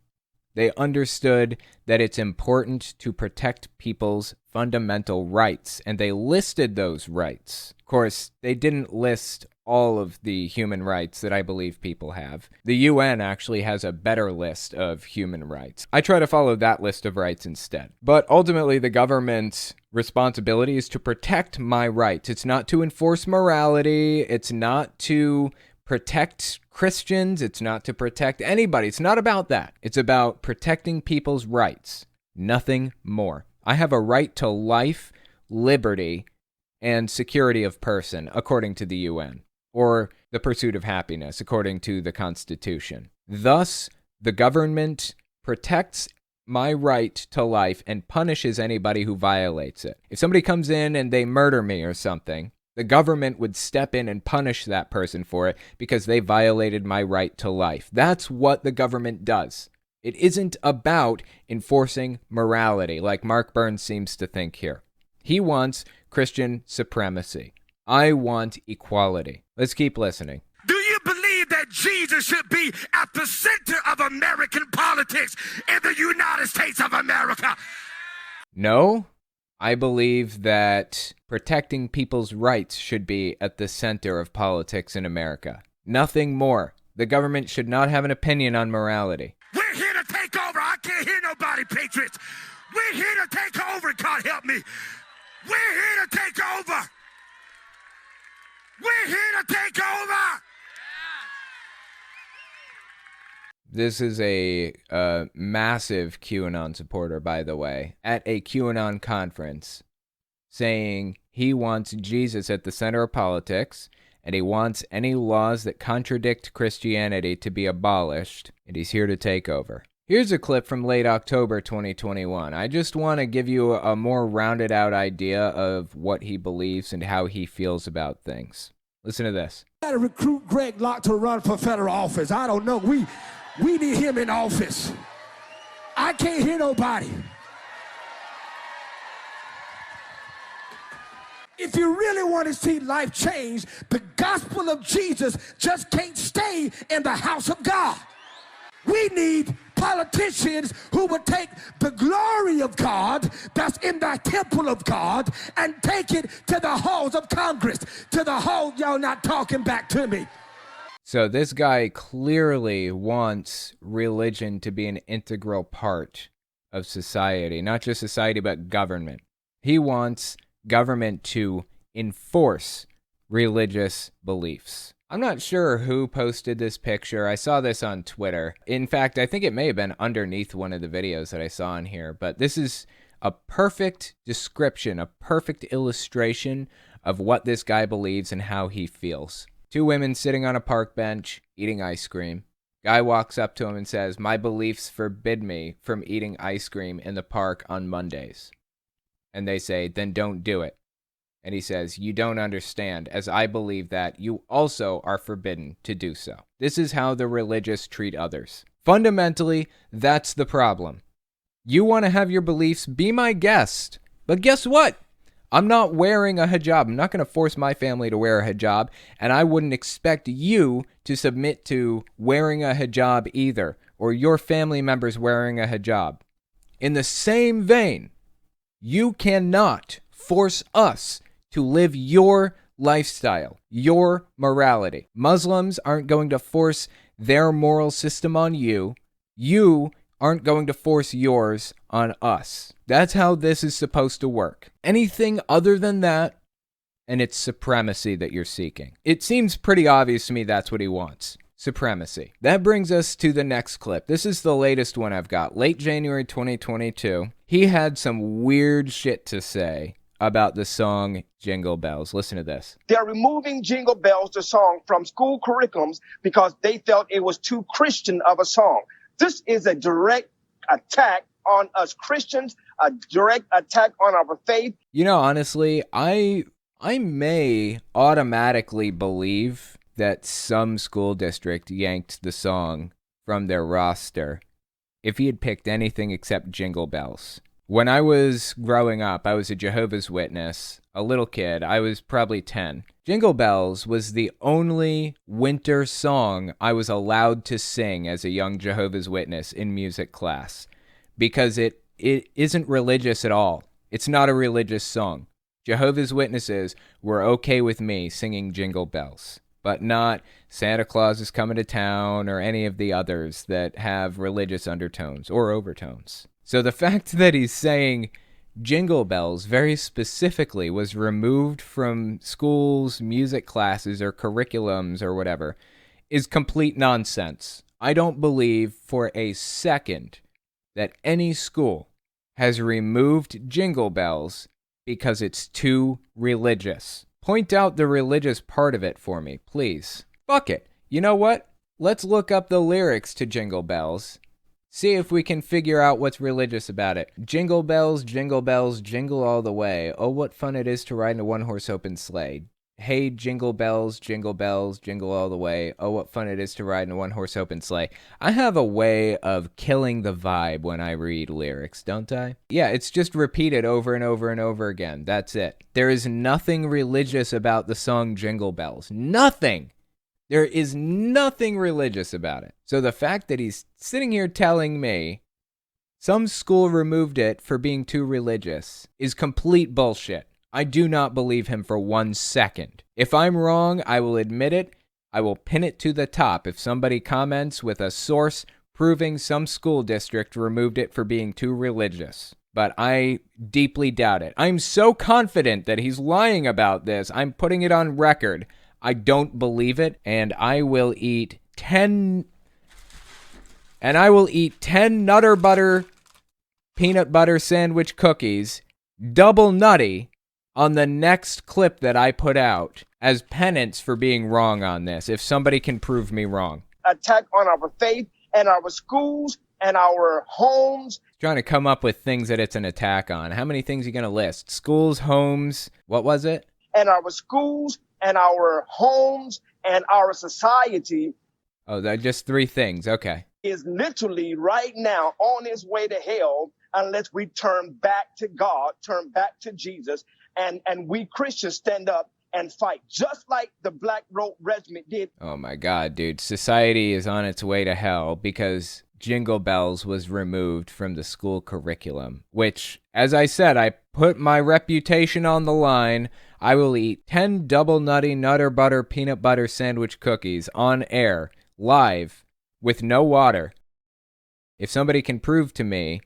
Speaker 1: They understood that it's important to protect people's fundamental rights, and they listed those rights. Of course, they didn't list all of the human rights that I believe people have. The UN actually has a better list of human rights. I try to follow that list of rights instead. But ultimately, the government's responsibility is to protect my rights. It's not to enforce morality. It's not to protect Christians. It's not to protect anybody. It's not about that. It's about protecting people's rights. Nothing more. I have a right to life, liberty, and security of person, according to the UN, or the pursuit of happiness, according to the Constitution. Thus, the government protects my right to life and punishes anybody who violates it. If somebody comes in and they murder me or something, the government would step in and punish that person for it because they violated my right to life. That's what the government does. It isn't about enforcing morality, like Mark Burns seems to think here. He wants Christian supremacy. I want equality. Let's keep listening.
Speaker 13: Do you believe that Jesus should be at the center of American politics in the United States of America?
Speaker 1: No, I believe that protecting people's rights should be at the center of politics in America. Nothing more. The government should not have an opinion on morality.
Speaker 13: We're here to take over. I can't hear nobody, Patriots. We're here to take over, God help me. We're here to take over. We're here to take over.
Speaker 1: This is a massive QAnon supporter, by the way, at a QAnon conference, saying he wants Jesus at the center of politics, and he wants any laws that contradict Christianity to be abolished, and he's here to take over. Here's a clip from late October 2021. I just want to give you a more rounded out idea of what he believes and how he feels about things. Listen to this.
Speaker 17: Got to recruit Greg Locke to run for federal office. I don't know. We need him in office. I can't hear nobody. If you really want to see life change, the gospel of Jesus just can't stay in the house of God. We need politicians who would take the glory of God that's in the temple of God and take it to the halls of Congress, to the hall. Y'all not talking back to me.
Speaker 1: So this guy clearly wants religion to be an integral part of society, not just society, but government. He wants government to enforce religious beliefs. I'm not sure who posted this picture. I saw this on Twitter. In fact, I think it may have been underneath one of the videos that I saw in here, but this is a perfect description, a perfect illustration of what this guy believes and how he feels. Two women sitting on a park bench, eating ice cream. Guy walks up to him and says, "My beliefs forbid me from eating ice cream in the park on Mondays." And they say, "Then don't do it." And he says, "You don't understand. As I believe that, you also are forbidden to do so." This is how the religious treat others. Fundamentally, that's the problem. You want to have your beliefs, be my guest. But guess what? I'm not wearing a hijab. I'm not going to force my family to wear a hijab, and I wouldn't expect you to submit to wearing a hijab either, or your family members wearing a hijab. In the same vein, you cannot force us to live your lifestyle, your morality. Muslims aren't going to force their moral system on you. You aren't going to force yours on us. That's how this is supposed to work. Anything other than that, and it's supremacy that you're seeking. It seems pretty obvious to me that's what he wants. Supremacy. That brings us to the next clip. This is the latest one I've got. Late January 2022. He had some weird shit to say about the song Jingle Bells. Listen to this.
Speaker 18: They're removing Jingle Bells, the song, from school curriculums because they felt it was too Christian of a song. This is a direct attack on us Christians, a direct attack on our faith.
Speaker 1: You know, honestly, I may automatically believe that some school district yanked the song from their roster if he had picked anything except Jingle Bells. When I was growing up, I was a Jehovah's Witness, a little kid. I was probably 10. Jingle Bells was the only winter song I was allowed to sing as a young Jehovah's Witness in music class because it isn't religious at all. It's not a religious song. Jehovah's Witnesses were okay with me singing Jingle Bells, but not Santa Claus is Coming to Town or any of the others that have religious undertones or overtones. So the fact that he's saying Jingle Bells very specifically was removed from schools, music classes, or curriculums or whatever is complete nonsense. I don't believe for a second that any school has removed Jingle Bells because it's too religious. Point out the religious part of it for me, please. Fuck it. You know what? Let's look up the lyrics to Jingle Bells. See if we can figure out what's religious about it. Jingle bells, jingle all the way. Oh, what fun it is to ride in a one-horse open sleigh. Hey, jingle bells, jingle all the way. Oh, what fun it is to ride in a one-horse open sleigh. I have a way of killing the vibe when I read lyrics, don't I? Yeah, it's just repeated over and over and over again. That's it. There is nothing religious about the song Jingle Bells. Nothing! There is nothing religious about it. So the fact that he's sitting here telling me some school removed it for being too religious is complete bullshit. I do not believe him for 1 second. If I'm wrong, I will admit it. I will pin it to the top if somebody comments with a source proving some school district removed it for being too religious. But I deeply doubt it. I'm so confident that he's lying about this. I'm putting it on record. I don't believe it, and I will eat 10 Nutter Butter peanut butter sandwich cookies, double nutty, on the next clip that I put out as penance for being wrong on this, if somebody can prove me wrong.
Speaker 18: Attack on our faith and our schools and our homes.
Speaker 1: Trying to come up with things that it's an attack on. How many things are you going to list? Schools, homes, what was it?
Speaker 18: And our schools and our homes and our society.
Speaker 1: Oh, they're just 3 things. Okay.
Speaker 18: Is literally right now on its way to hell unless we turn back to God, turn back to Jesus, and we Christians stand up and fight, just like the Black Robe Regiment did.
Speaker 1: Oh my God, dude. Society is on its way to hell because Jingle Bells was removed from the school curriculum, which, as I said, I put my reputation on the line. I will eat 10 double nutty Nutter Butter peanut butter sandwich cookies on air, live, with no water. If somebody can prove to me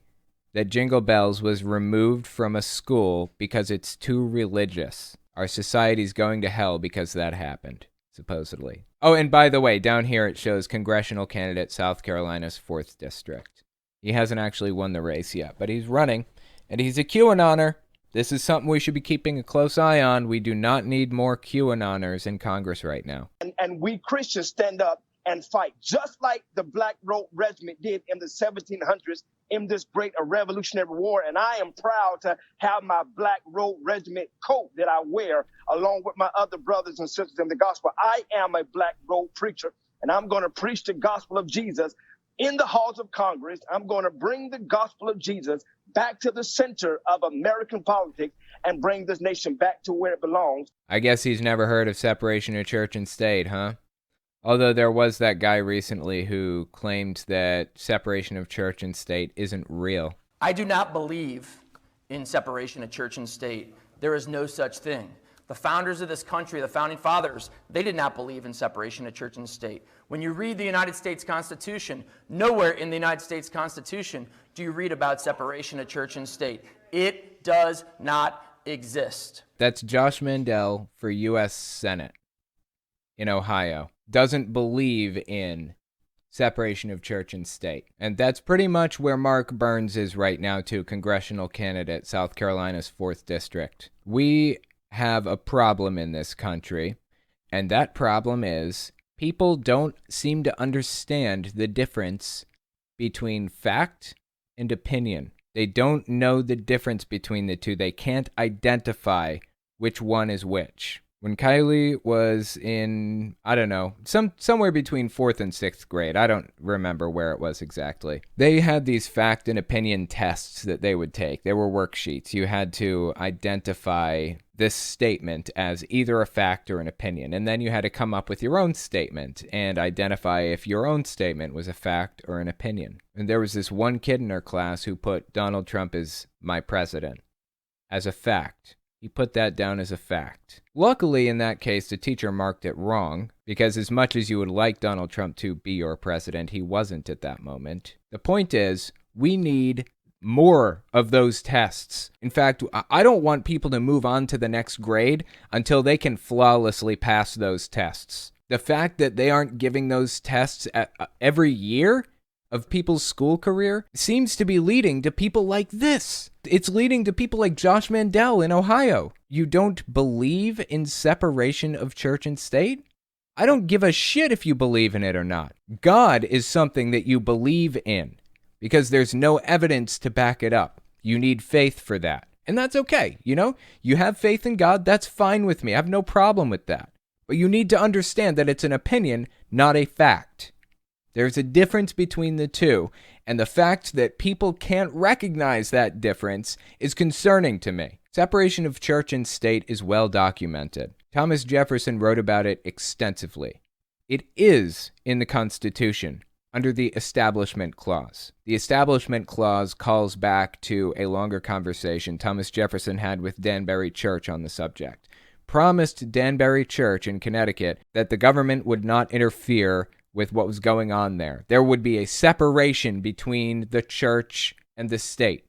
Speaker 1: that Jingle Bells was removed from a school because it's too religious, our society's going to hell because that happened, supposedly. Oh, and by the way, down here it shows congressional candidate South Carolina's 4th district. He hasn't actually won the race yet, but he's running, and he's a QAnoner. This is something we should be keeping a close eye on. We do not need more QAnoners in Congress right now.
Speaker 18: And we Christians stand up and fight, just like the Black Robe Regiment did in the 1700s in this great Revolutionary War. And I am proud to have my Black Robe Regiment coat that I wear along with my other brothers and sisters in the gospel. I am a Black Robe preacher, and I'm going to preach the gospel of Jesus in the halls of Congress. I'm going to bring the gospel of Jesus back to the center of American politics and bring this nation back to where it belongs.
Speaker 1: I guess he's never heard of separation of church and state, huh? Although there was that guy recently who claimed that separation of church and state isn't real.
Speaker 19: I do not believe in separation of church and state. There is no such thing. The founders of this country, the founding fathers, they did not believe in separation of church and state. When you read the United States Constitution, nowhere in the United States Constitution do you read about separation of church and state. It does not exist.
Speaker 1: That's Josh Mandel for U.S. Senate in Ohio. Doesn't believe in separation of church and state. And that's pretty much where Mark Burns is right now, too, congressional candidate, South Carolina's 4th district. We have a problem in this country, and that problem is people don't seem to understand the difference between fact and opinion. They don't know the difference between the two. They can't identify which one is which. when Kylie was in, I don't know, somewhere between 4th and 6th grade. I don't remember where it was exactly. They had these fact and opinion tests that they would take. They were worksheets. You had to identify this statement as either a fact or an opinion, and then you had to come up with your own statement and identify if your own statement was a fact or an opinion. And there was this one kid in our class who put Donald Trump as my president as a fact. He put that down as a fact. Luckily, in that case, the teacher marked it wrong, because as much as you would like Donald Trump to be your president, he wasn't at that moment. The point is, we need more of those tests. In fact, I don't want people to move on to the next grade until they can flawlessly pass those tests. The fact that they aren't giving those tests every year of people's school career seems to be leading to people like this. It's leading to people like Josh Mandel in Ohio. You don't believe in separation of church and state? I don't give a shit if you believe in it or not. God is something that you believe in because there's no evidence to back it up. You need faith for that. And that's okay. You have faith in God. That's fine with me. I have no problem with that. But you need to understand that it's an opinion, not a fact. There's a difference between the two, and the fact that people can't recognize that difference is concerning to me. Separation of church and state is well documented. Thomas Jefferson wrote about it extensively. It is in the Constitution under the Establishment Clause. The Establishment Clause calls back to a longer conversation Thomas Jefferson had with Danbury Church on the subject. Promised Danbury Church in Connecticut that the government would not interfere with what was going on there. There would be a separation between the church and the state.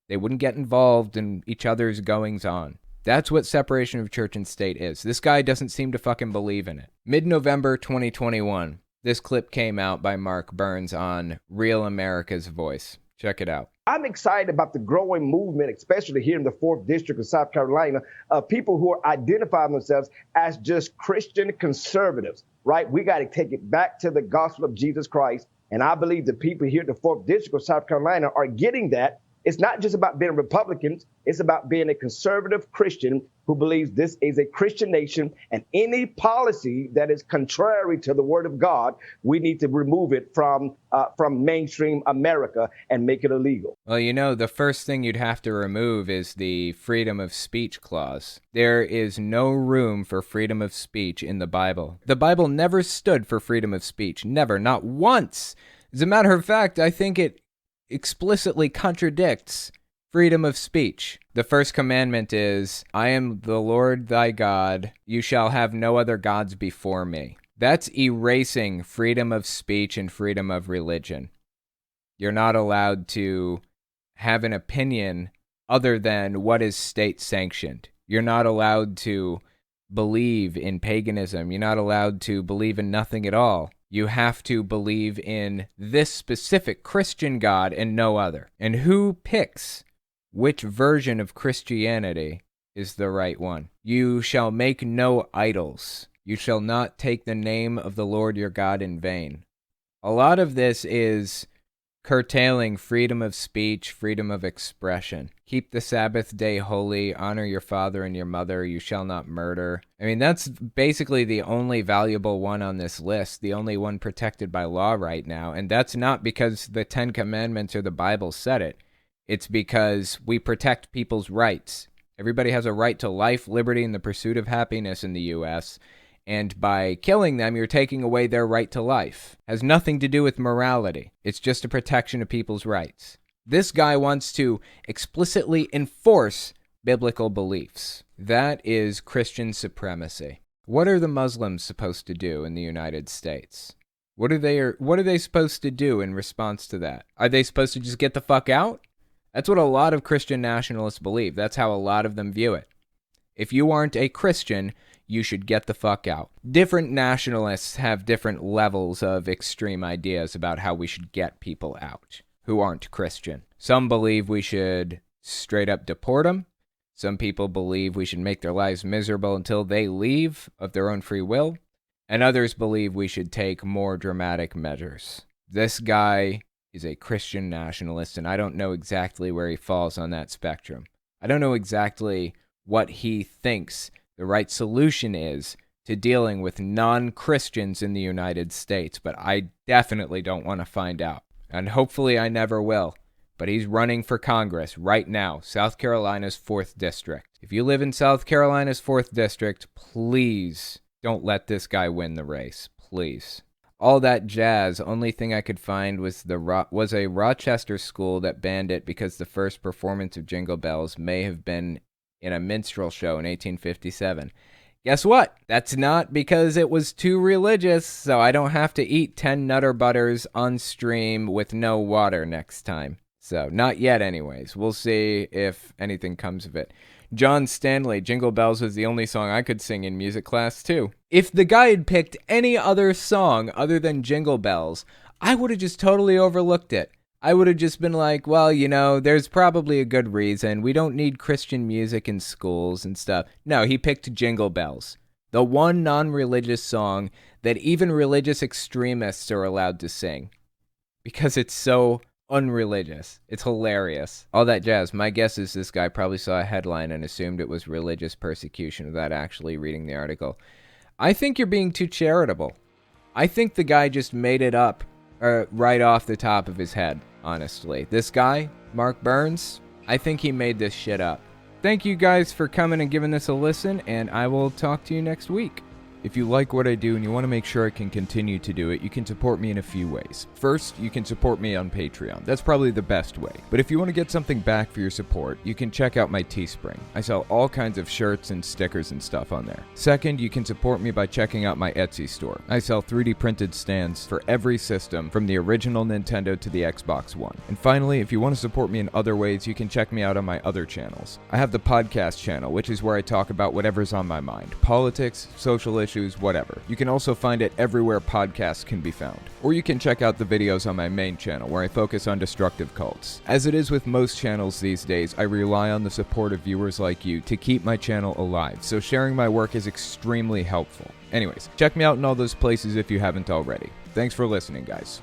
Speaker 1: They wouldn't get involved in each other's goings-on. That's what separation of church and state is. This guy doesn't seem to fucking believe in it. Mid-November 2021, this clip came out by Mark Burns on Real America's Voice. Check it out.
Speaker 18: I'm excited about the growing movement, especially here in the 4th District of South Carolina, of people who are identifying themselves as just Christian conservatives, right? We got to take it back to the gospel of Jesus Christ. And I believe the people here in the 4th District of South Carolina are getting that. It's not just about being Republicans. It's about being a conservative Christian who believes this is a Christian nation, and any policy that is contrary to the word of God, we need to remove it from mainstream America and make it illegal.
Speaker 1: Well, the first thing you'd have to remove is the freedom of speech clause. There is no room for freedom of speech in the Bible. The Bible never stood for freedom of speech. Never, not once. As a matter of fact, I think it explicitly contradicts freedom of speech. The first commandment is, I am the Lord thy God, you shall have no other gods before me. That's erasing freedom of speech and freedom of religion. You're not allowed to have an opinion other than what is state sanctioned. You're not allowed to believe in paganism. You're not allowed to believe in nothing at all. You have to believe in this specific Christian God and no other. And who picks which version of Christianity is the right one? You shall make no idols. You shall not take the name of the Lord your God in vain. A lot of this is curtailing freedom of speech, freedom of expression. Keep the Sabbath day holy, honor your father and your mother, you shall not murder. I mean, that's basically the only valuable one on this list, the only one protected by law right now, and that's not because the Ten Commandments or the Bible said it. It's because we protect people's rights. Everybody has a right to life, liberty, and the pursuit of happiness in the U.S., and by killing them, you're taking away their right to life. It has nothing to do with morality. It's just a protection of people's rights. This guy wants to explicitly enforce biblical beliefs. That is Christian supremacy. What are the Muslims supposed to do in the United States? What are they supposed to do in response to that? Are they supposed to just get the fuck out? That's what a lot of Christian nationalists believe. That's how a lot of them view it. If you aren't a Christian, you should get the fuck out. Different nationalists have different levels of extreme ideas about how we should get people out who aren't Christian. Some believe we should straight up deport them. Some people believe we should make their lives miserable until they leave of their own free will. And others believe we should take more dramatic measures. This guy is a Christian nationalist, and I don't know exactly where he falls on that spectrum. I don't know exactly what he thinks the right solution is to dealing with non-Christians in the United States, but I definitely don't want to find out. And hopefully I never will. But he's running for Congress right now, South Carolina's 4th District. If you live in South Carolina's 4th District, please don't let this guy win the race. Please. All that jazz, only thing I could find was a Rochester school that banned it because the first performance of Jingle Bells may have been in a minstrel show in 1857. Guess what? That's not because it was too religious, so I don't have to eat 10 Nutter Butters on stream with no water next time. So, not yet anyways. We'll see if anything comes of it. John Stanley, Jingle Bells was the only song I could sing in music class too. If the guy had picked any other song other than Jingle Bells, I would have just totally overlooked it. I would have just been like, well, you know, there's probably a good reason. We don't need Christian music in schools and stuff. No, he picked Jingle Bells, the one non-religious song that even religious extremists are allowed to sing, because it's so unreligious. It's hilarious. All that jazz. My guess is this guy probably saw a headline and assumed it was religious persecution without actually reading the article. I think you're being too charitable. I think the guy just made it up right off the top of his head, honestly. This guy, Mark Burns, I think he made this shit up. Thank you guys for coming and giving this a listen, and I will talk to you next week. If you like what I do and you want to make sure I can continue to do it, you can support me in a few ways. First, you can support me on Patreon. That's probably the best way. But if you want to get something back for your support, you can check out my Teespring. I sell all kinds of shirts and stickers and stuff on there. Second, you can support me by checking out my Etsy store. I sell 3D printed stands for every system, from the original Nintendo to the Xbox One. And finally, if you want to support me in other ways, you can check me out on my other channels. I have the podcast channel, which is where I talk about whatever's on my mind. Politics, social issues, whatever. You can also find it everywhere podcasts can be found. Or you can check out the videos on my main channel where I focus on destructive cults. As it is with most channels these days, I rely on the support of viewers like you to keep my channel alive, so sharing my work is extremely helpful. Anyways, check me out in all those places if you haven't already. Thanks for listening, guys.